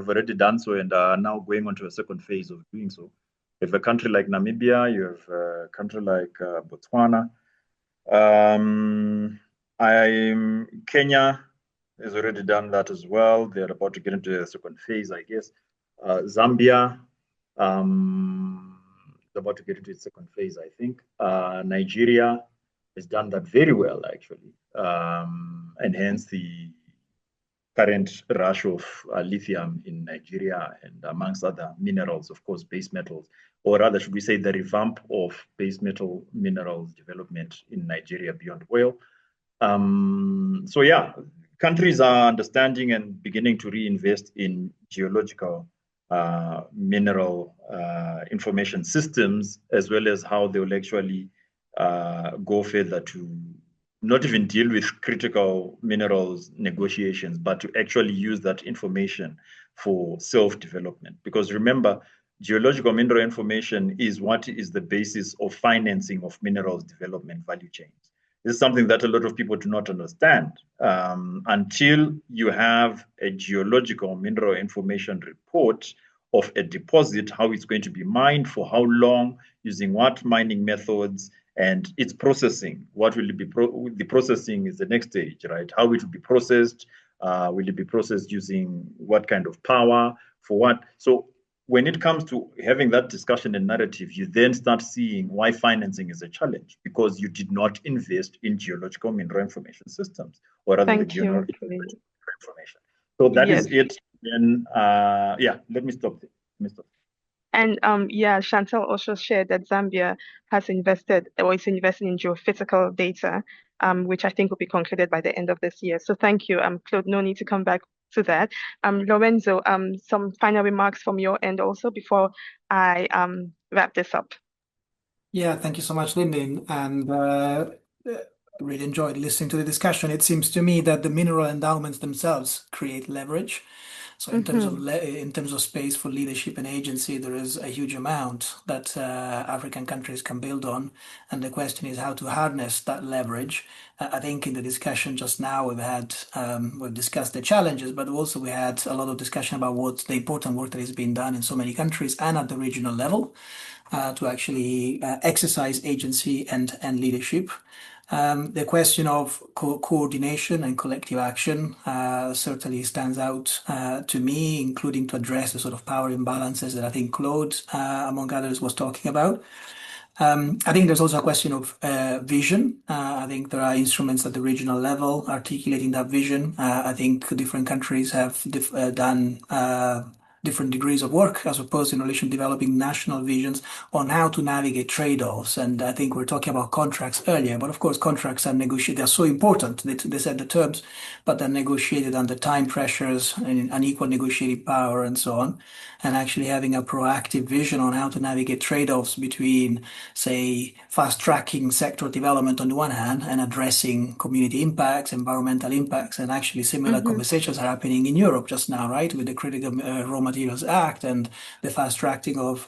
already done so and are now going on to a second phase of doing so. You have a country like Namibia, you have a country like Botswana. Kenya has already done that as well. They're about to get into a second phase, I guess. Zambia, about to get into its second phase, I think. Nigeria has done that very well, actually, and hence the current rush of lithium in Nigeria and amongst other minerals, of course, base metals, or rather, should we say, the revamp of base metal minerals development in Nigeria beyond oil. So yeah, countries are understanding and beginning to reinvest in geological mineral information systems, as well as how they will actually go further to not even deal with critical minerals negotiations, but to actually use that information for self-development. Because remember, geological mineral information is what is the basis of financing of minerals development value chains. This is something that a lot of people do not understand. Until you have a geological mineral information report of a deposit, how it's going to be mined, for how long, using what mining methods, and its processing. What will it be? The processing is the next stage, right? How it will be processed? Will it be processed using what kind of power? For what? So when it comes to having that discussion and narrative, you then start seeing why financing is a challenge, because you did not invest in geological mineral information systems, or rather the general information. So that is it. Then, yeah, let me stop there. And yeah, Chantal also shared that Zambia has invested or is investing in geophysical data, which I think will be concluded by the end of this year. So thank you, Claude. No need to come back to that. Lorenzo, some final remarks from your end also before I wrap this up. Yeah, thank you so much, Lyndon. And really enjoyed listening to the discussion. It seems to me that the mineral endowments themselves create leverage. So in terms of space for leadership and agency, there is a huge amount that African countries can build on, and the question is how to harness that leverage. I think in the discussion just now we've discussed the challenges, but also we had a lot of discussion about what the important work that is being done in so many countries and at the regional level. to actually exercise agency and leadership. The question of coordination and collective action certainly stands out to me, including to address the sort of power imbalances that I think Claude, among others, was talking about. I think there's also a question of vision. I think there are instruments at the regional level articulating that vision. I think different countries have done different degrees of work as opposed in relation to developing national visions on how to navigate trade-offs. And I think we're talking about contracts earlier, but of course contracts are negotiated. They're so important. They set the terms, but they're negotiated under time pressures and unequal negotiating power and so on. And actually having a proactive vision on how to navigate trade-offs between, say, fast-tracking sector development on the one hand and addressing community impacts, environmental impacts, and actually similar conversations are happening in Europe just now, right, with the Critical Raw Materials Act and the fast-tracking of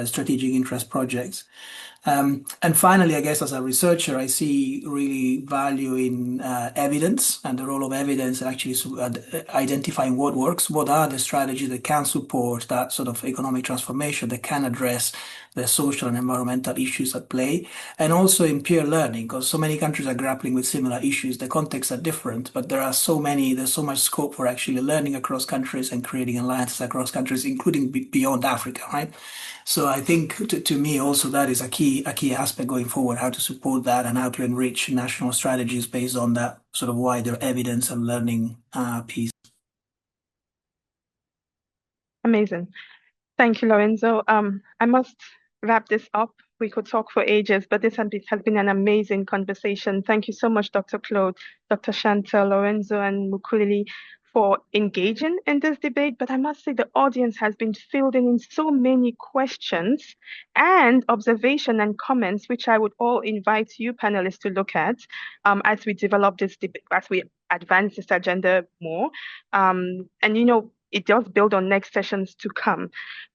strategic interest projects. And finally, I guess as a researcher, I see really value in evidence and the role of evidence and actually identifying what works, what are the strategies that can support that sort of economic transformation, that can address the social and environmental issues at play, and also in peer learning, because so many countries are grappling with similar issues. The contexts are different, but there's so much scope for actually learning across countries and creating alliances across countries, including beyond Africa, right? So I think to me also that is a key aspect going forward, how to support that and how to enrich national strategies based on that sort of wider evidence and learning piece. Amazing. Thank you, Lorenzo. I must wrap this up. We could talk for ages, but this has been an amazing conversation. Thank you so much, Dr. Claude, Dr. Chantal, Lorenzo, and Mukulili for engaging in this debate. But I must say the audience has been fielding in so many questions and observation and comments, which I would all invite you panelists to look at as we develop this debate, as we advance this agenda more. And it does build on next sessions to come.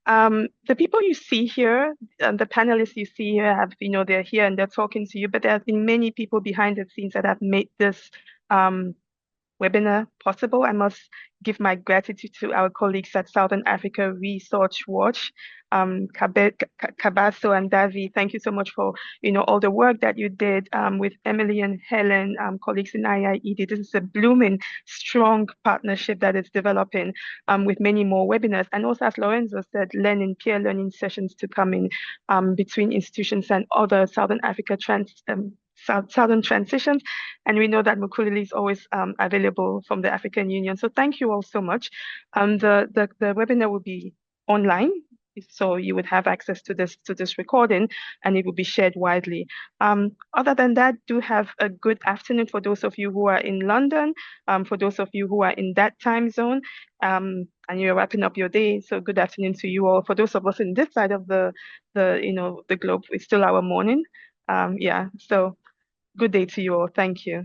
The people you see here, the panelists you see here they're here and they're talking to you, but there have been many people behind the scenes that have made this webinar possible. I must give my gratitude to our colleagues at Southern Africa Research Watch, Kabaso and Davi. Thank you so much for all the work that you did with Emily and Helen, colleagues in IIED. This is a blooming, strong partnership that is developing with many more webinars. And also, as Lorenzo said, peer learning sessions to come in between institutions and other Southern Africa Southern transitions. And we know that Mukulili is always available from the African Union. So thank you all so much. The webinar will be online, so you would have access to this recording, and it will be shared widely. Other than that, do have a good afternoon for those of you who are in London, for those of you who are in that time zone, and you're wrapping up your day. So good afternoon to you all. For those of us in this side of the globe, it's still our morning. So good day to you all. Thank you.